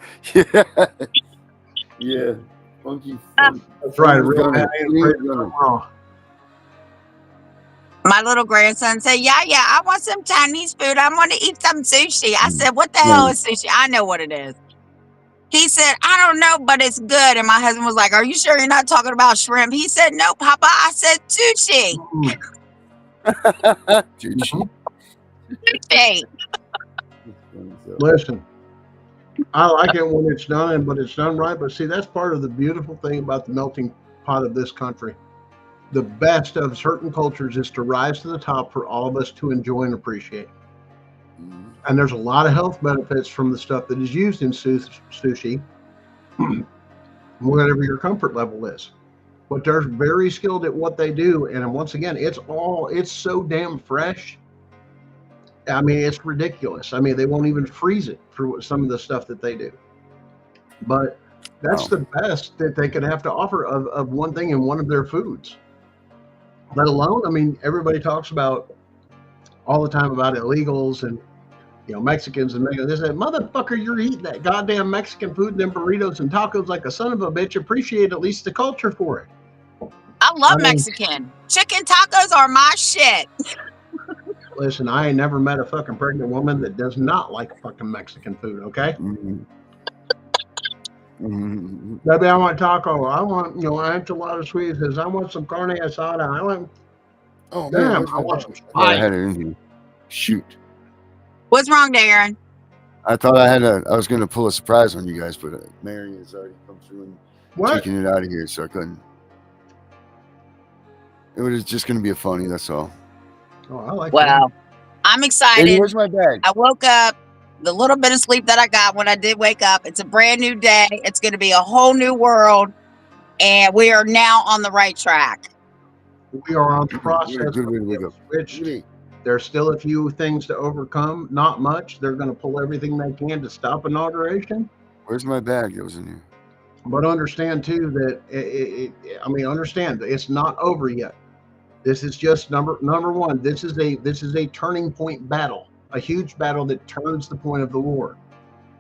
Yeah. Funky. That's right. Who's Real gonna- man ain't afraid of nothing wrong. My little grandson said, yeah, I want some Chinese food. I want to eat some sushi. I said, what the hell is sushi? I know what it is. He said, I don't know, but it's good. And my husband was like, are you sure you're not talking about shrimp? He said, no, Papa. I said, sushi. Sushi. Listen, I like it when it's done, but it's done right. But see, that's part of the beautiful thing about the melting pot of this country. The best of certain cultures is to rise to the top for all of us to enjoy and appreciate. And there's a lot of health benefits from the stuff that is used in sushi, whatever your comfort level is. But they're very skilled at what they do. And once again, it's so damn fresh. I mean, it's ridiculous. I mean, they won't even freeze it for some of the stuff that they do. But that's the best that they could have to offer of one thing in one of their foods. Let alone, I mean, everybody talks about all the time about illegals and, you know, Mexicans and they say, motherfucker, you're eating that goddamn Mexican food and them burritos and tacos like a son of a bitch. Appreciate at least the culture for it. I love Mexican. Chicken tacos are my shit. Listen, I ain't never met a fucking pregnant woman that does not like fucking Mexican food, okay? Maybe I want taco. I want, you know, enchilada sweets. I want some carne asada. I want, Oh, damn, man. I want some I spice. had it in here. Shoot. What's wrong, Darren? I thought I was going to pull a surprise on you guys, but Mary has already come through and What? taken it out of here, so I couldn't. It was just going to be a funny, that's all. Oh, I like Well, I'm Hey, excited. where's my bag? I woke up, the little bit of sleep that I got when I did wake up. It's a brand new day. It's going to be a whole new world. And we are now on the right track. that. We are on the What process. a good way to wake up. Switched. There's still a few things to overcome. Not much. They're going to pull everything they can to stop inauguration. Where's my bag that was in here? But understand too that understand it's not over yet. This is just number one. This is a turning point battle, a huge battle that turns the point of the war.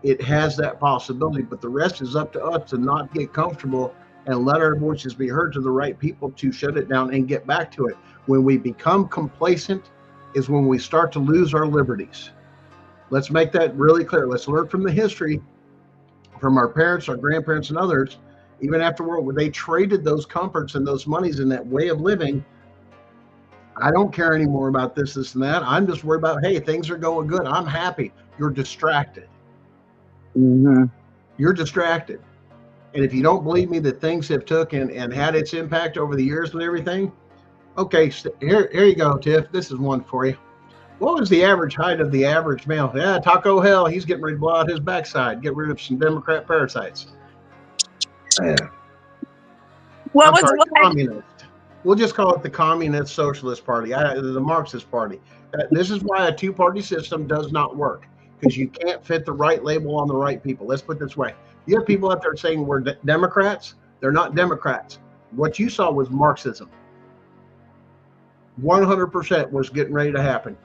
It has that possibility, but the rest is up to us to not get comfortable and let our voices be heard to the right people to shut it down and get back to it. When we become complacent is when we start to lose our liberties. Let's make that really clear. Let's learn from the history, from our parents, our grandparents, and others, even after war, where they traded those comforts and those monies and that way of living. I don't care anymore about this, and that. I'm just worried about, hey, things are going good. I'm happy. You're distracted. You're distracted. And if you don't believe me that things have took and had its impact over the years and everything, okay, here you go, Tiff. This is one for you. What was the average height of the average male? Yeah, Taco Hell, he's getting ready to blow out his backside, get rid of some Democrat parasites. Communist. We'll just call it the Communist Socialist Party, the Marxist Party. This is why a two-party system does not work, because you can't fit the right label on the right people. Let's put it this way. You have people out there saying we're Democrats. They're not Democrats. What you saw was Marxism. 100% was getting ready to happen.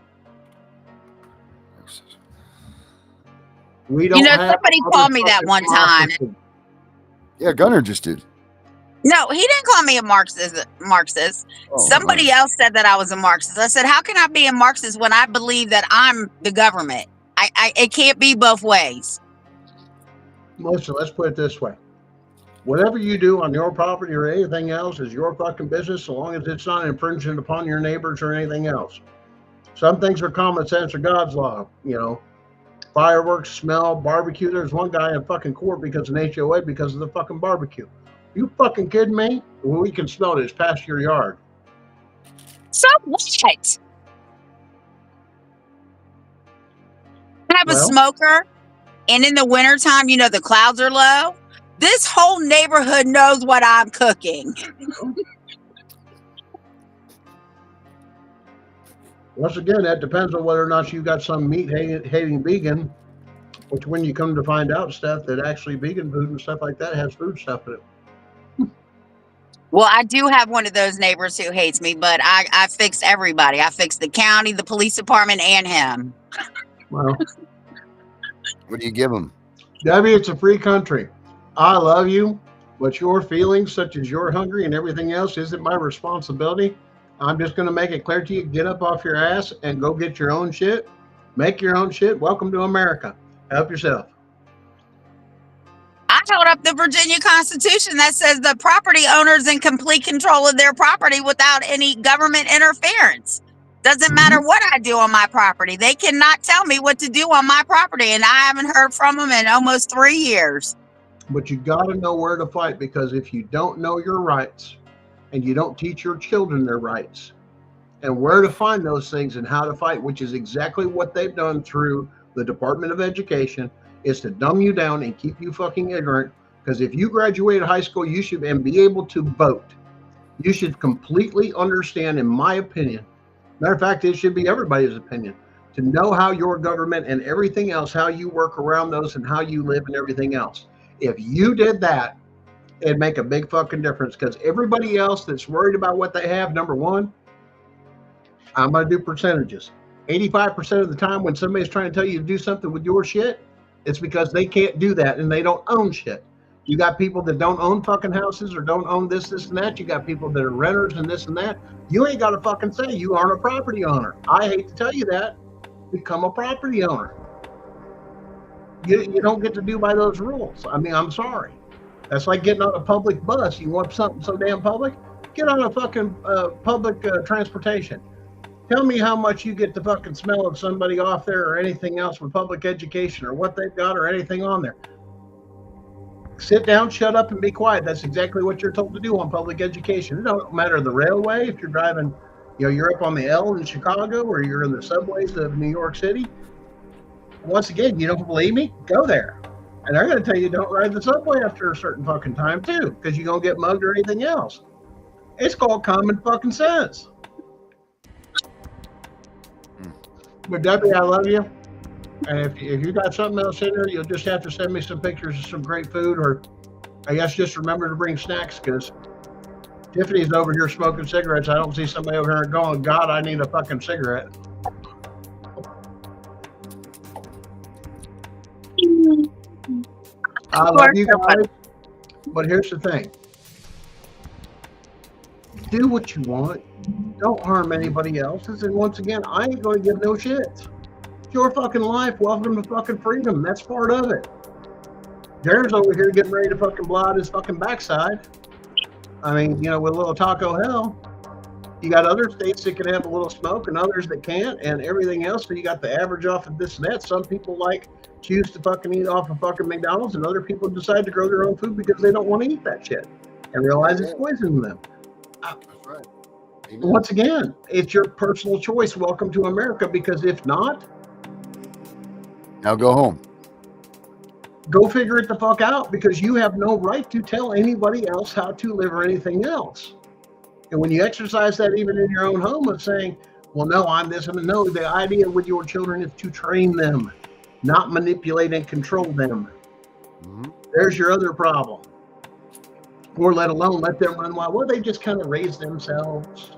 We don't have somebody called me that one time. Yeah, Gunner just did. No, he didn't call me a Marxist. Oh, Somebody else said that I was a Marxist. I said, how can I be a Marxist when I believe that I'm the government? It can't be both ways. Melissa, let's put it this way. Whatever you do on your property or anything else is your fucking business, so long as it's not infringing upon your neighbors or anything else. Some things are common sense or God's law, you know. Fireworks, smell, barbecue. There's one guy in fucking court because of an HOA because of the fucking barbecue. You fucking kidding me? Well, we can smell it. It's past your yard. So what? I have a Well, smoker, and in the wintertime, you know, the clouds are low. This whole neighborhood knows what I'm cooking. once again, that depends on whether or not you got some meat-hating vegan, which when you come to find out stuff that actually vegan food and stuff like that has food stuff in it. Well, I do have one of those neighbors who hates me, but I fix everybody. I fix the county, the police department, and him. Well, What do you give him? Debbie, it's a free country. I love you, but your feelings, such as you're hungry and everything else, isn't my responsibility. I'm just going to make it clear to you, get up off your ass and go get your own shit. Make your own shit. Welcome to America. Help yourself. I held up the Virginia Constitution that says the property owner's in complete control of their property without any government interference. Doesn't matter what I do on my property. They cannot tell me what to do on my property, and I haven't heard from them in almost 3 years. But you got to know where to fight, because if you don't know your rights and you don't teach your children their rights and where to find those things and how to fight, which is exactly what they've done through the Department of Education, is to dumb you down and keep you fucking ignorant. Because if you graduated high school, you should and be able to vote. You should completely understand, in my opinion. Matter of fact, it should be everybody's opinion, to know how your government and everything else, how you work around those and how you live and everything else. If you did that, it'd make a big fucking difference, because everybody else that's worried about what they have, number one, I'm going to do percentages. 85% of the time when somebody's trying to tell you to do something with your shit, it's because they can't do that and they don't own shit. You got people that don't own fucking houses or don't own this, and that. You got people that are renters and this and that. You ain't got to fucking say you aren't a property owner. I hate to tell you that. Become a property owner. You don't get to do by those rules. I mean, I'm sorry. That's like getting on a public bus. You want something so damn public? Get on a fucking public transportation. Tell me how much you get the fucking smell of somebody off there or anything else with public education or what they've got or anything on there. Sit down, shut up, and be quiet. That's exactly what you're told to do on public education. It don't matter the railway, if you're driving, you know, you're up on the L in Chicago or you're in the subways of New York City. Once again, you don't believe me? Go there. And they're going to tell you don't ride the subway after a certain fucking time too, because you're going to get mugged or anything else. It's called common fucking sense. But Debbie, I love you. And if you got something else in there, you'll just have to send me some pictures of some great food, or I guess just remember to bring snacks, because Tiffany's over here smoking cigarettes. I don't see somebody over here going, God, I need a fucking cigarette. I love you guys, but here's the thing. Do what you want. Don't harm anybody else's. And once again, I ain't going to give no shits. It's your fucking life. Welcome to fucking freedom. That's part of it. Darren's over here getting ready to fucking blow out his fucking backside. I mean, you know, with a little Taco Hell. You got other states that can have a little smoke and others that can't, and everything else. So you got the average off of this and that. Some people choose to fucking eat off of fucking McDonald's, and other people decide to grow their own food because they don't want to eat that shit and realize it's poisoning them. That's right. Amen. Once again, it's your personal choice. Welcome to America, because if not, Now go home. go figure it the fuck out, because you have no right to tell anybody else how to live or anything else. And when you exercise that even in your own home of saying, well, no, I'm this, and no, the idea with your children is to train them, not manipulate and control them. Mm-hmm. There's your other problem. Or let alone let them run wild. Well, they just kind of raise themselves.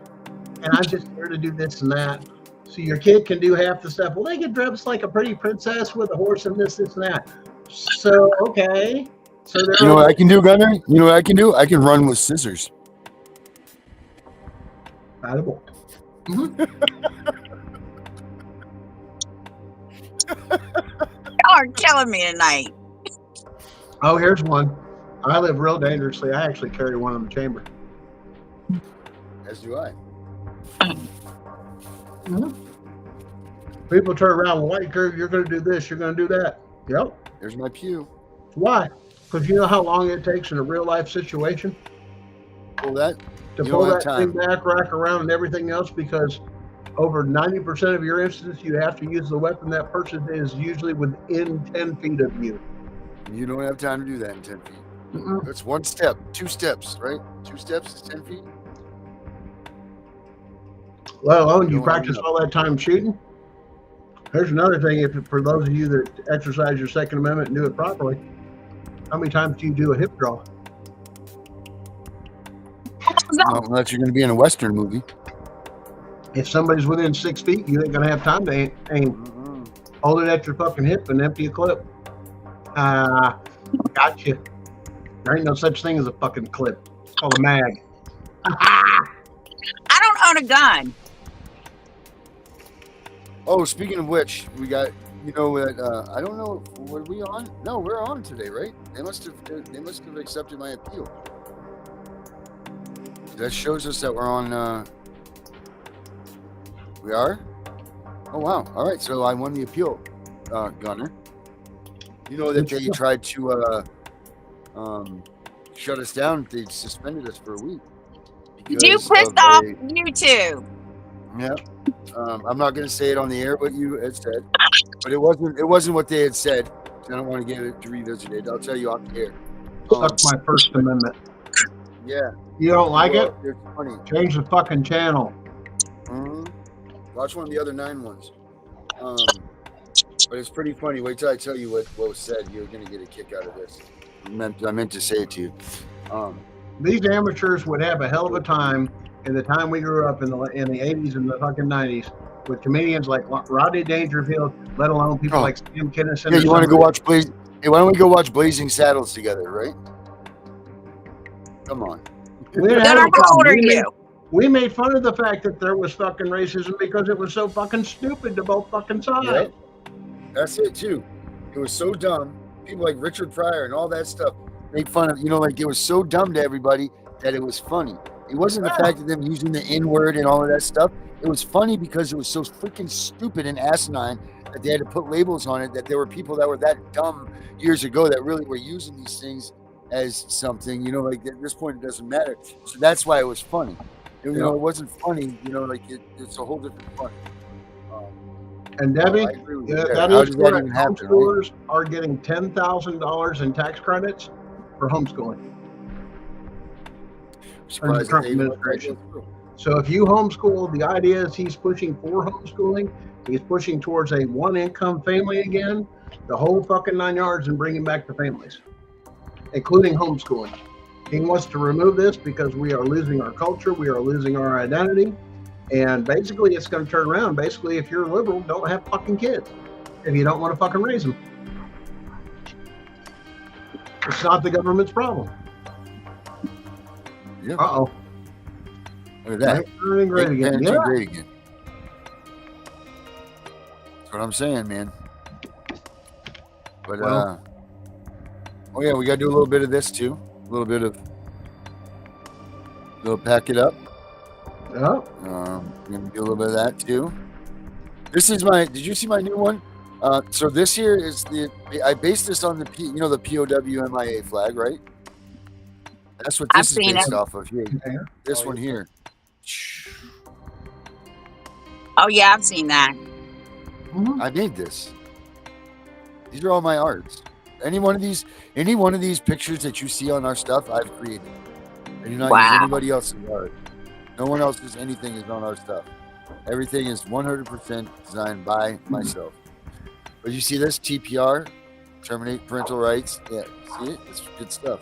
And I'm just here to do this and that. So your kid can do half the stuff. Well, they get dressed like a pretty princess with a horse and this and that. So, okay. So there You know what I can do, Gunner? You know what I can do? I can run with scissors. Edible. Y'all are killing me tonight. Oh, here's one. I live real dangerously. I actually carry one in the chamber. As do I. People turn around, well, White Curve, you're going to do this, you're going to do that. Yep. There's my pew. Why? Because you know how long it takes in a real life situation Pull that. to You pull don't have that thing time. back, rack around, and everything else, because over 90% of your instances, you have to use the weapon that person is usually within 10 feet of you. You don't have time to do that in 10 feet. Mm-mm. That's one step, 2 steps, right? 2 steps is 10 feet. Let alone you Don't practice hang up. all that time shooting. Here's another thing, if for those of you that exercise your Second Amendment and do it properly, how many times do you do a hip draw? No, unless you're going to be in a Western movie. If somebody's within 6 feet, you ain't gonna have time to aim. Mm-mm. Hold it at your fucking hip and empty a clip. Gotcha. There ain't no such thing as a fucking clip. It's called a mag. I don't own a gun. Oh, speaking of which, we got, you know, I don't know, were we on? No, we're on today, right? They must have accepted my appeal. That shows us that we're on, we are? Oh, wow. All right, so I won the appeal, Gunner. You know that they tried to shut us down. They suspended us for a week. You because pissed of off a- YouTube. Yeah. I'm not going to say it on the air what you had said, but it wasn't what they had said. I don't want to get it to revisit it. I'll tell you off the air. Fuck my First Amendment. Yeah. You don't like it? It's funny. Change the fucking channel. Mhm. Watch one of the other 9 ones. But it's pretty funny. Wait till I tell you what was said. You're going to get a kick out of this. I meant to say it to you. These amateurs would have a hell of a time in the time we grew up in the 80s and the fucking 90s with comedians like Rodney Dangerfield, let alone people Oh. like Sam Kinison. Yeah, or you want to go somebody. watch Hey, why don't we go watch Blazing Saddles together, right? Come on. We didn't have Gunnar, a how problem. old are We made- you? We made fun of the fact that there was fucking racism because it was so fucking stupid to both fucking sides. Yep. That's it too. It was so dumb. People like Richard Pryor and all that stuff made fun of, like it was so dumb to everybody that it was funny. It wasn't the fact of them using the N-word and all of that stuff. It was funny because it was so freaking stupid and asinine that they had to put labels on it, that there were people that were that dumb years ago that really were using these things as something, like at this point it doesn't matter. So that's why it was funny. It wasn't funny, it's a whole different fun. And Debbie, I agree with you there. that How is does that correct. even happen, right? Homeschoolers are getting $10,000 in tax credits for homeschooling. Surprised that Trump they even let that administration. go through. So if you homeschool, the idea is he's pushing for homeschooling. He's pushing towards a one-income family again, the whole fucking 9 yards, and bringing back the families, including homeschooling. He wants to remove this because we are losing our culture, we are losing our identity, and basically it's going to turn around. Basically, if you're a liberal, don't have fucking kids if you don't want to fucking raise them. It's not the government's problem. Yeah. Uh-oh. Look at that. Right? Turning great Make again. parenting Yeah. great again. That's what I'm saying, man. But Well- oh yeah, we gotta do a little bit of this too. A little pack it up. Yeah. We're gonna do a little bit of that too. This is did you see my new one? So this here is I based this on the the POWMIA flag, right? That's what I've this is seen based it. off of here. This Oh, one yeah. here. Oh yeah, I've seen that. Mhm. I made this. These are all my arts. Any one of these pictures that you see on our stuff, I've created. I do not use Wow. anybody else's art. No one else's anything is on our stuff. Everything is 100% designed by myself. But you see this TPR, terminate parental rights. Yeah, see it? It's good stuff.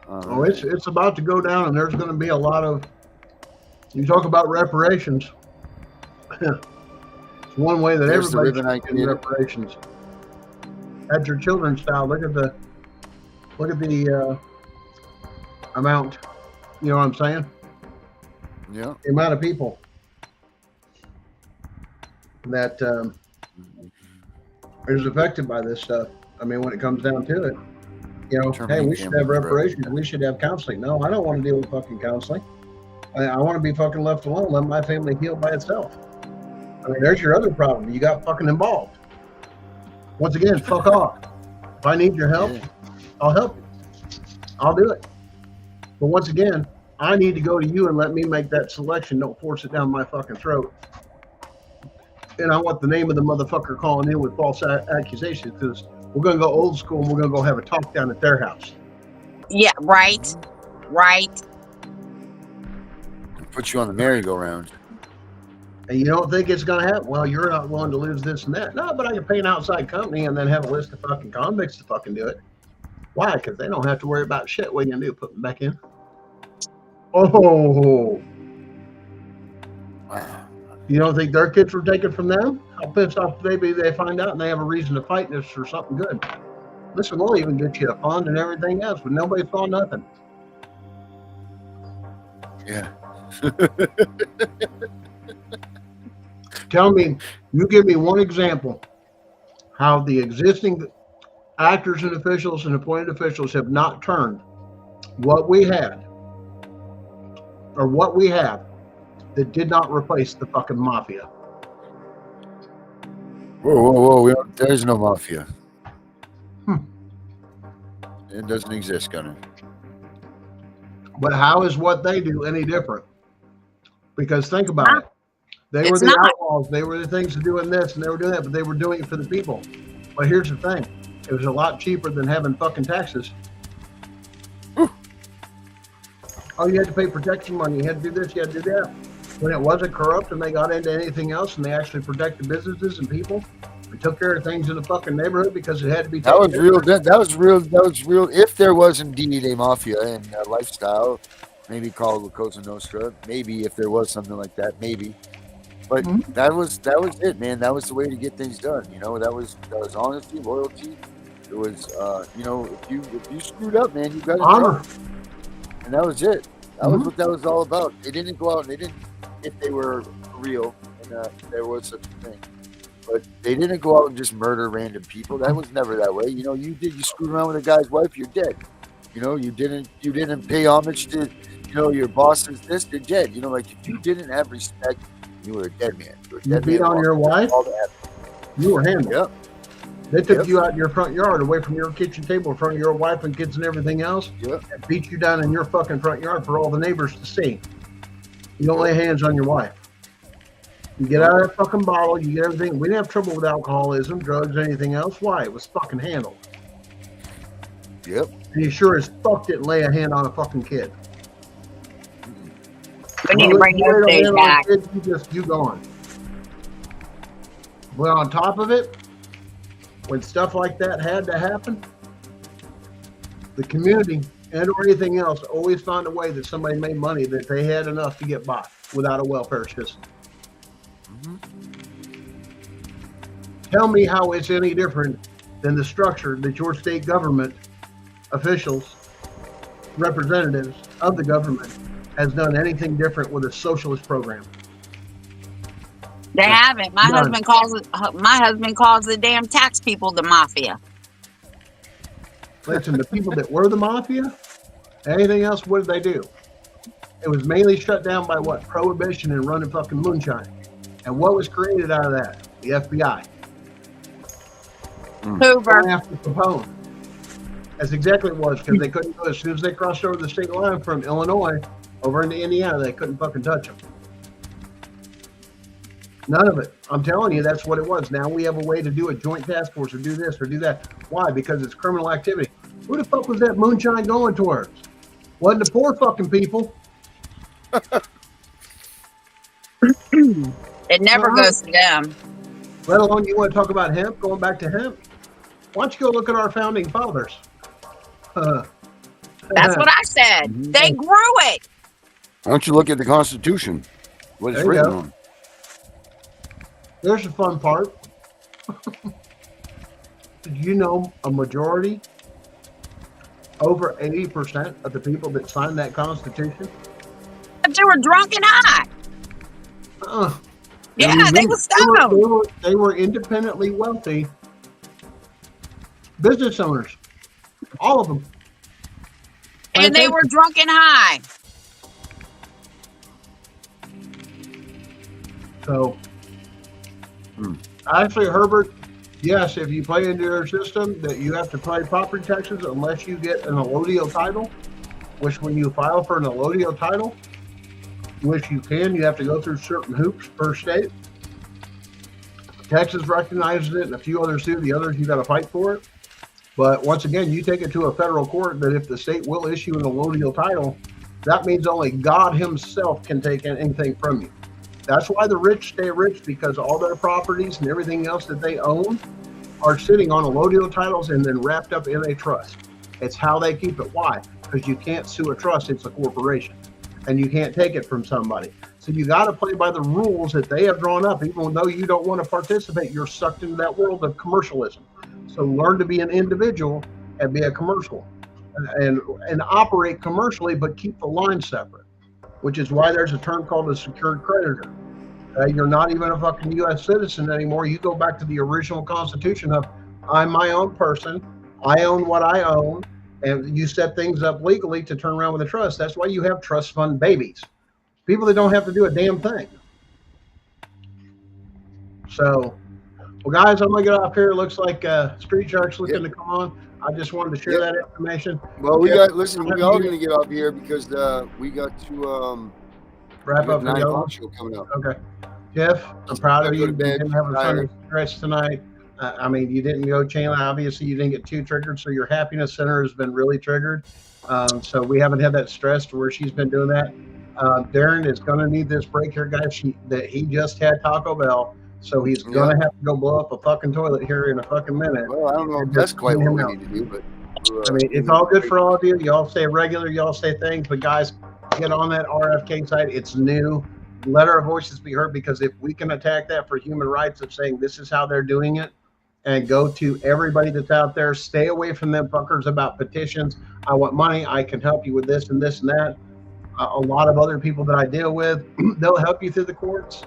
Oh, it's about to go down, and there's going to be a lot of. You talk about reparations. It's one way that There's the everybody's ribbon I getting created. reparations. At your children's style, look at the amount. You know what I'm saying? Yeah. The amount of people that is affected by this stuff. I mean, when it comes down to it, you know, hey, we should have reparations. We should have counseling. No, I don't want to deal with fucking counseling. I want to be fucking left alone. Let my family heal by itself. I mean, there's your other problem. You got fucking involved. Once again, fuck off. If I need your help, I'll help you. I'll do it. But once again, I need to go to you and let me make that selection. Don't force it down my fucking throat. And I want the name of the motherfucker calling in with false accusations, because we're going to go old school and we're going to go have a talk down at their house. Yeah, right. Right. Put you on the merry-go-round. And you don't think it's going to happen? Well, you're not willing to lose this and that. No, but I can pay an outside company and then have a list of fucking convicts to fucking do it. Why? Because they don't have to worry about shit. What are you going to do? Put them back in? Oh. Wow. You don't think their kids were taken from them? How pissed off maybe they find out and they have a reason to fight this for something good. Listen, we'll even get you a fund and everything else, but nobody saw nothing. Yeah. Tell me, you give me one example how the existing actors and officials and appointed officials have not turned what we had or what we have that did not replace the fucking mafia. Whoa. There's no mafia. Hmm. It doesn't exist, Gunner. But how is what they do any different? Because think about it. They were It's the not. outlaws. They were the things doing this and they were doing that, but they were doing it for the people. But here's the thing. It was a lot cheaper than having fucking taxes. Oh, you had to pay protection money. You had to do this, you had to do that. When it wasn't corrupt and they got into anything else and they actually protected businesses and people and took care of things in the fucking neighborhood because it had to be That was taken real. That was real. If there was indeed a mafia and a lifestyle, maybe called La Cosa Nostra, maybe if there was something like that, maybe. But that was it, man. That was the way to get things done. You know, that was honesty, loyalty. It was, you know, if you screwed up, man, you got honor. And that was it. That was what that was all about. They didn't go out and they didn't, if they were real and there was such a thing, but they didn't go out and just murder random people. That was never that way. You know, you screwed around with a guy's wife, you're dead. You know, you didn't pay homage to, you know, your boss's this, you're dead. You know, like if you didn't have respect, you were a dead man. You beat on your wife, you were handled. Yep. They took you out in your front yard, away from your kitchen table, in front of your wife and kids and everything else, and beat you down in your fucking front yard for all the neighbors to see. You don't lay hands on your wife. You get out of that fucking bottle, you get everything. We didn't have trouble with alcoholism, drugs, anything else. Why? It was fucking handled. Yep. And you sure as fuck didn't lay a hand on a fucking kid. We need to bring those days back. You gone. But on top of it, when stuff like that had to happen, the community and or anything else always found a way that somebody made money that they had enough to get by without a welfare system. Tell me how it's any different than the structure that your state government officials, representatives of the government, has done anything different with a socialist program. They haven't. My None. husband calls the damn tax people the mafia. Listen, the people that were the mafia, anything else, what did they do? It was mainly shut down by what? Prohibition and running fucking moonshine. And what was created out of that? The FBI. Hoover. After Capone. That's exactly what it was, because they couldn't go as soon as they crossed over the state line from Illinois over into Indiana, they couldn't fucking touch them. None of it. I'm telling you, that's what it was. Now we have a way to do a joint task force or do this or do that. Why? Because it's criminal activity. Who the fuck was that moonshine going towards? Wasn't the poor fucking people. It never goes to them. Let alone you want to talk about hemp, going back to hemp? Why don't you go look at our founding fathers? That's what I said. They grew it. Why don't you look at the Constitution? What it's There you written go. on. There's the fun part. You know, a majority, over 80% of the people that signed that Constitution, But they were drunk and high. uh, Yeah, And they were remember, stoned. they were independently wealthy business owners, all of them. And they were Plantation. drunk and high. So, Hmm. actually, Herbert, yes, if you play into your system that you have to pay property taxes unless you get an allodial title, which when you file for an allodial title, which you can, you have to go through certain hoops per state. Texas recognizes it, and a few others do. The others, you got to fight for it. But once again, you take it to a federal court that if the state will issue an allodial title, that means only God Himself can take anything from you. That's why the rich stay rich, because all their properties and everything else that they own are sitting on allodial titles and then wrapped up in a trust. It's how they keep it. Why? Because you can't sue a trust, it's a corporation, and you can't take it from somebody. So you got to play by the rules that they have drawn up. Even though you don't want to participate, you're sucked into that world of commercialism. So learn to be an individual and be a commercial, and operate commercially, but keep the line separate. Which is why there's a term called a secured creditor. You're not even a fucking U.S. citizen anymore. You go back to the original Constitution of I'm my own person, I own what I own, and you set things up legally to turn around with a trust. That's why you have trust fund babies, people that don't have to do a damn thing. So, well, guys, I'm gonna get off here. It looks like Street Shark's looking to come on. I just wanted to share that information. Well, we Jeff, got. Listen, we all going to get off here because we got to wrap we got up the the 9 other o'clock one. show coming up. Okay. Jeff, I'm proud of Gotta you. go You to bed, didn't have a tired. Sunday stretch tonight. I mean, you didn't go chain. Obviously, you didn't get too triggered, so your happiness center has been really triggered. So we haven't had that stress to where she's been doing that. Darren is going to need this break here, guys. He just had Taco Bell, so he's going to have to go blow up a fucking toilet here in a fucking minute. Well, I don't know if And that's just quite clean what him we out. need to do, but I mean, it's all good for all of you. Y'all stay regular, y'all stay things, but guys, get on that RFK site. It's new. Let our voices be heard, because if we can attack that for human rights of saying this is how they're doing it, and go to everybody that's out there, stay away from them fuckers about petitions. I want money. I can help you with this and this and that. A lot of other people that I deal with, they'll help you through the courts,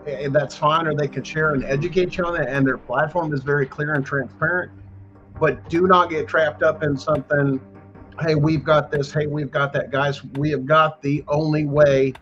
and that's fine, or they can share and educate you on that. And their platform is very clear and transparent. But do not get trapped up in something. Hey, we've got this. Hey, we've got that, guys. We have got the only way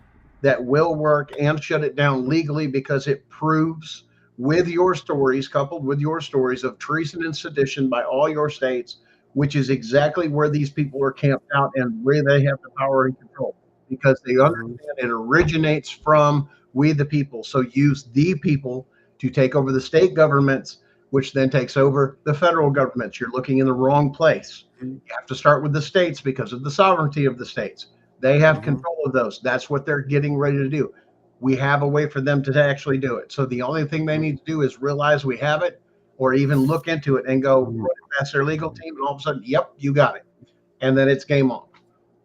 that will work, and shut it down legally, because it proves with your stories, coupled with your stories of treason and sedition by all your states, which is exactly where these people are camped out and where they have the power and control, because they understand it originates from we the people. So use the people to take over the state governments, which then takes over the federal governments. You're looking in the wrong place. You have to start with the states because of the sovereignty of the states. They have control of those. That's what they're getting ready to do. We have a way for them to actually do it. So the only thing they need to do is realize we have it, or even look into it and go, run it past their legal team, and all of a sudden, yep, you got it. And then it's game on.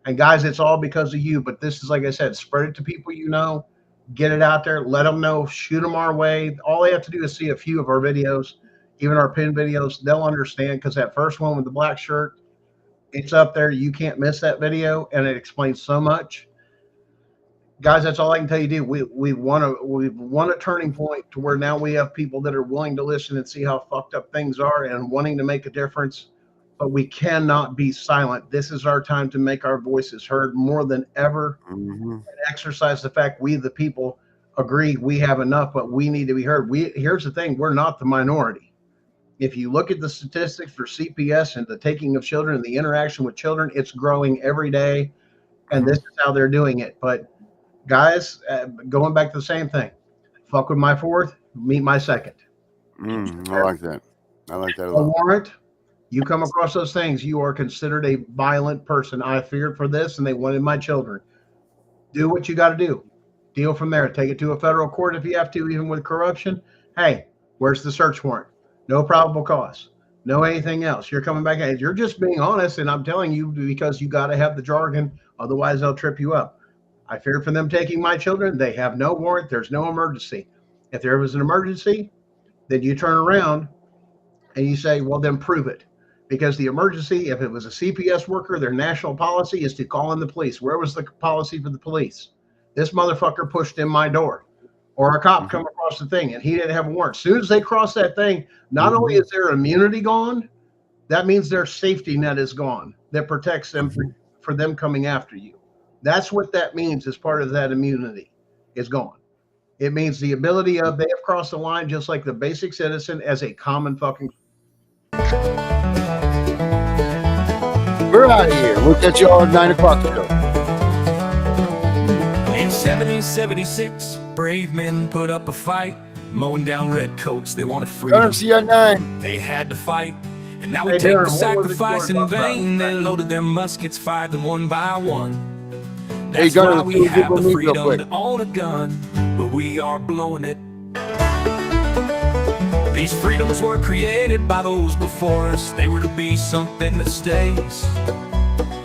And guys, it's all because of you. But this is, like I said, spread it to people you know, get it out there, let them know, shoot them our way. All they have to do is see a few of our videos, even our pin videos. They'll understand, because that first one with the black shirt, it's up there. You can't miss that video, and it explains so much. Guys, that's all I can tell you. We've won a turning point to where now we have people that are willing to listen and see how fucked up things are and wanting to make a difference. But we cannot be silent. This is our time to make our voices heard more than ever, and exercise the fact we the people agree we have enough, but we need to be heard. Here's the thing: we're not the minority. If you look at the statistics for CPS and the taking of children and the interaction with children, it's growing every day, and this is how they're doing it. But guys, going back to the same thing, fuck with my fourth, meet my second. I like that. I like that a A lot. warrant, you come across those things, you are considered a violent person. I feared for this, and they wanted my children. Do what you got to do. Deal from there. Take it to a federal court if you have to, even with corruption. Hey, where's the search warrant? No probable cause. No anything else. You're coming back. You're just being honest, and I'm telling you because you got to have the jargon. Otherwise, they'll trip you up. I fear for them taking my children. They have no warrant. There's no emergency. If there was an emergency, then you turn around And you say, well, then prove it. Because the emergency, if it was a CPS worker, their national policy is to call in the police. Where was the policy for the police? This motherfucker pushed in my door. Or a cop come across the thing and he didn't have a warrant. As soon as they cross that thing, not only is their immunity gone, that means their safety net is gone that protects them for them coming after you. That's what that means as part of that immunity is gone. It means the ability of they have crossed the line just like the basic citizen as a common fucking. We're out of here. We'll catch you all at 9 o'clock show. In 1776, brave men put up a fight, mowing down redcoats. They wanted freedom. See you at 9. They had to fight, and now we Hey, take Darren, the what was it sacrifice you were in talking vain. about? They loaded their muskets, fired them one by one. Hey, That's Gunner, why let's we do a have Google the Meet real freedom quick. to own a gun, but we are blowing it. These freedoms were created by those before us. They were to be something that stays.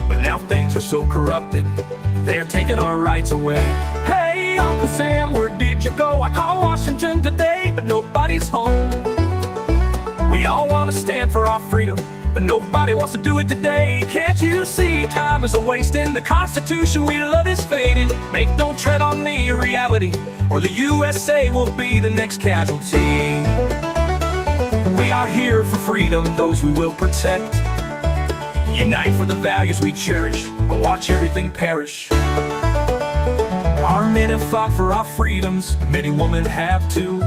But now things are so corrupted, they're taking our rights away. Hey, Uncle Sam, where did you go? I called Washington today, but nobody's home. We all want to stand for our freedom, but nobody wants to do it today. Can't you see time is a waste and the Constitution we love is fading? Make no tread on me, reality, or the USA will be the next casualty. We are here for freedom, those we will protect. Unite for the values we cherish, but watch everything perish. Our men have fought for our freedoms, many women have too.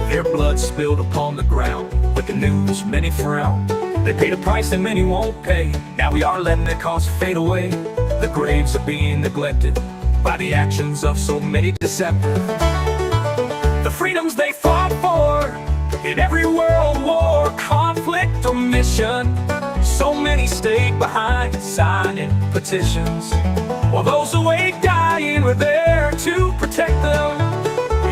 Their blood spilled upon the ground, with the news many frown. They paid a price that many won't pay. Now we are letting the cause fade away. The graves are being neglected by the actions of so many deceptive. The freedoms they fought for in every world war, conflict or mission, so many stayed behind signing petitions, while those awake dying were there to protect them.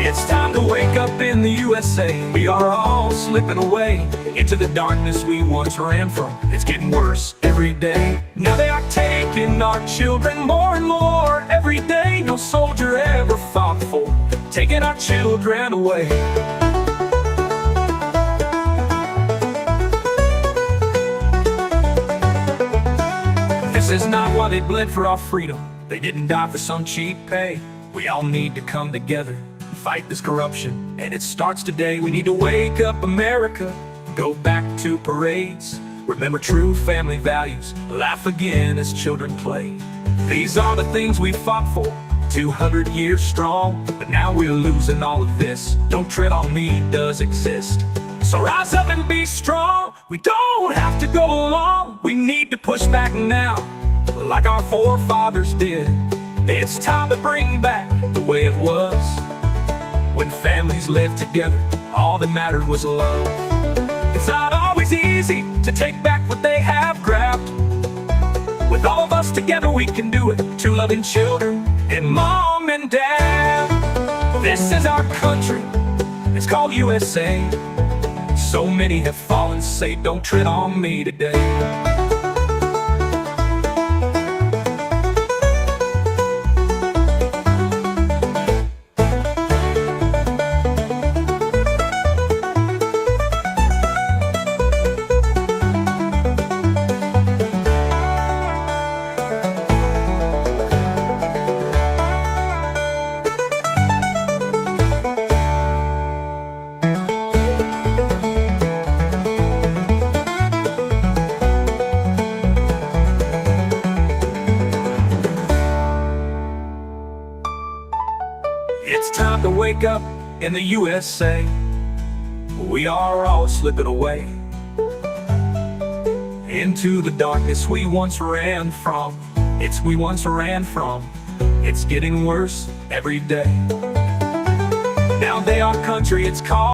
It's time to wake up in the USA. We are all slipping away into the darkness we once ran from. It's getting worse every day. Now they are taking our children more and more every day. No soldier ever fought for taking our children away. This is not why they bled for our freedom. They didn't die for some cheap pay. We all need to come together, fight this corruption, and it starts today. We need to wake up America, go back to parades, remember true family values, laugh again as children play. These are the things we fought for, 200 years strong, but now we're losing all of this. Don't tread on me does exist. So rise up and be strong. We don't have to go along. We need to push back now, like our forefathers did. It's time to bring back the way it was, when families lived together, all that mattered was love. It's not always easy to take back what they have grabbed. With all of us together we can do it, two loving children and mom and dad. This is our country, it's called USA. So many have fallen, say don't tread on me today. It's time to wake up in the USA. We are all slipping away into the darkness we once ran from. It's getting worse every day. Now they are country, it's called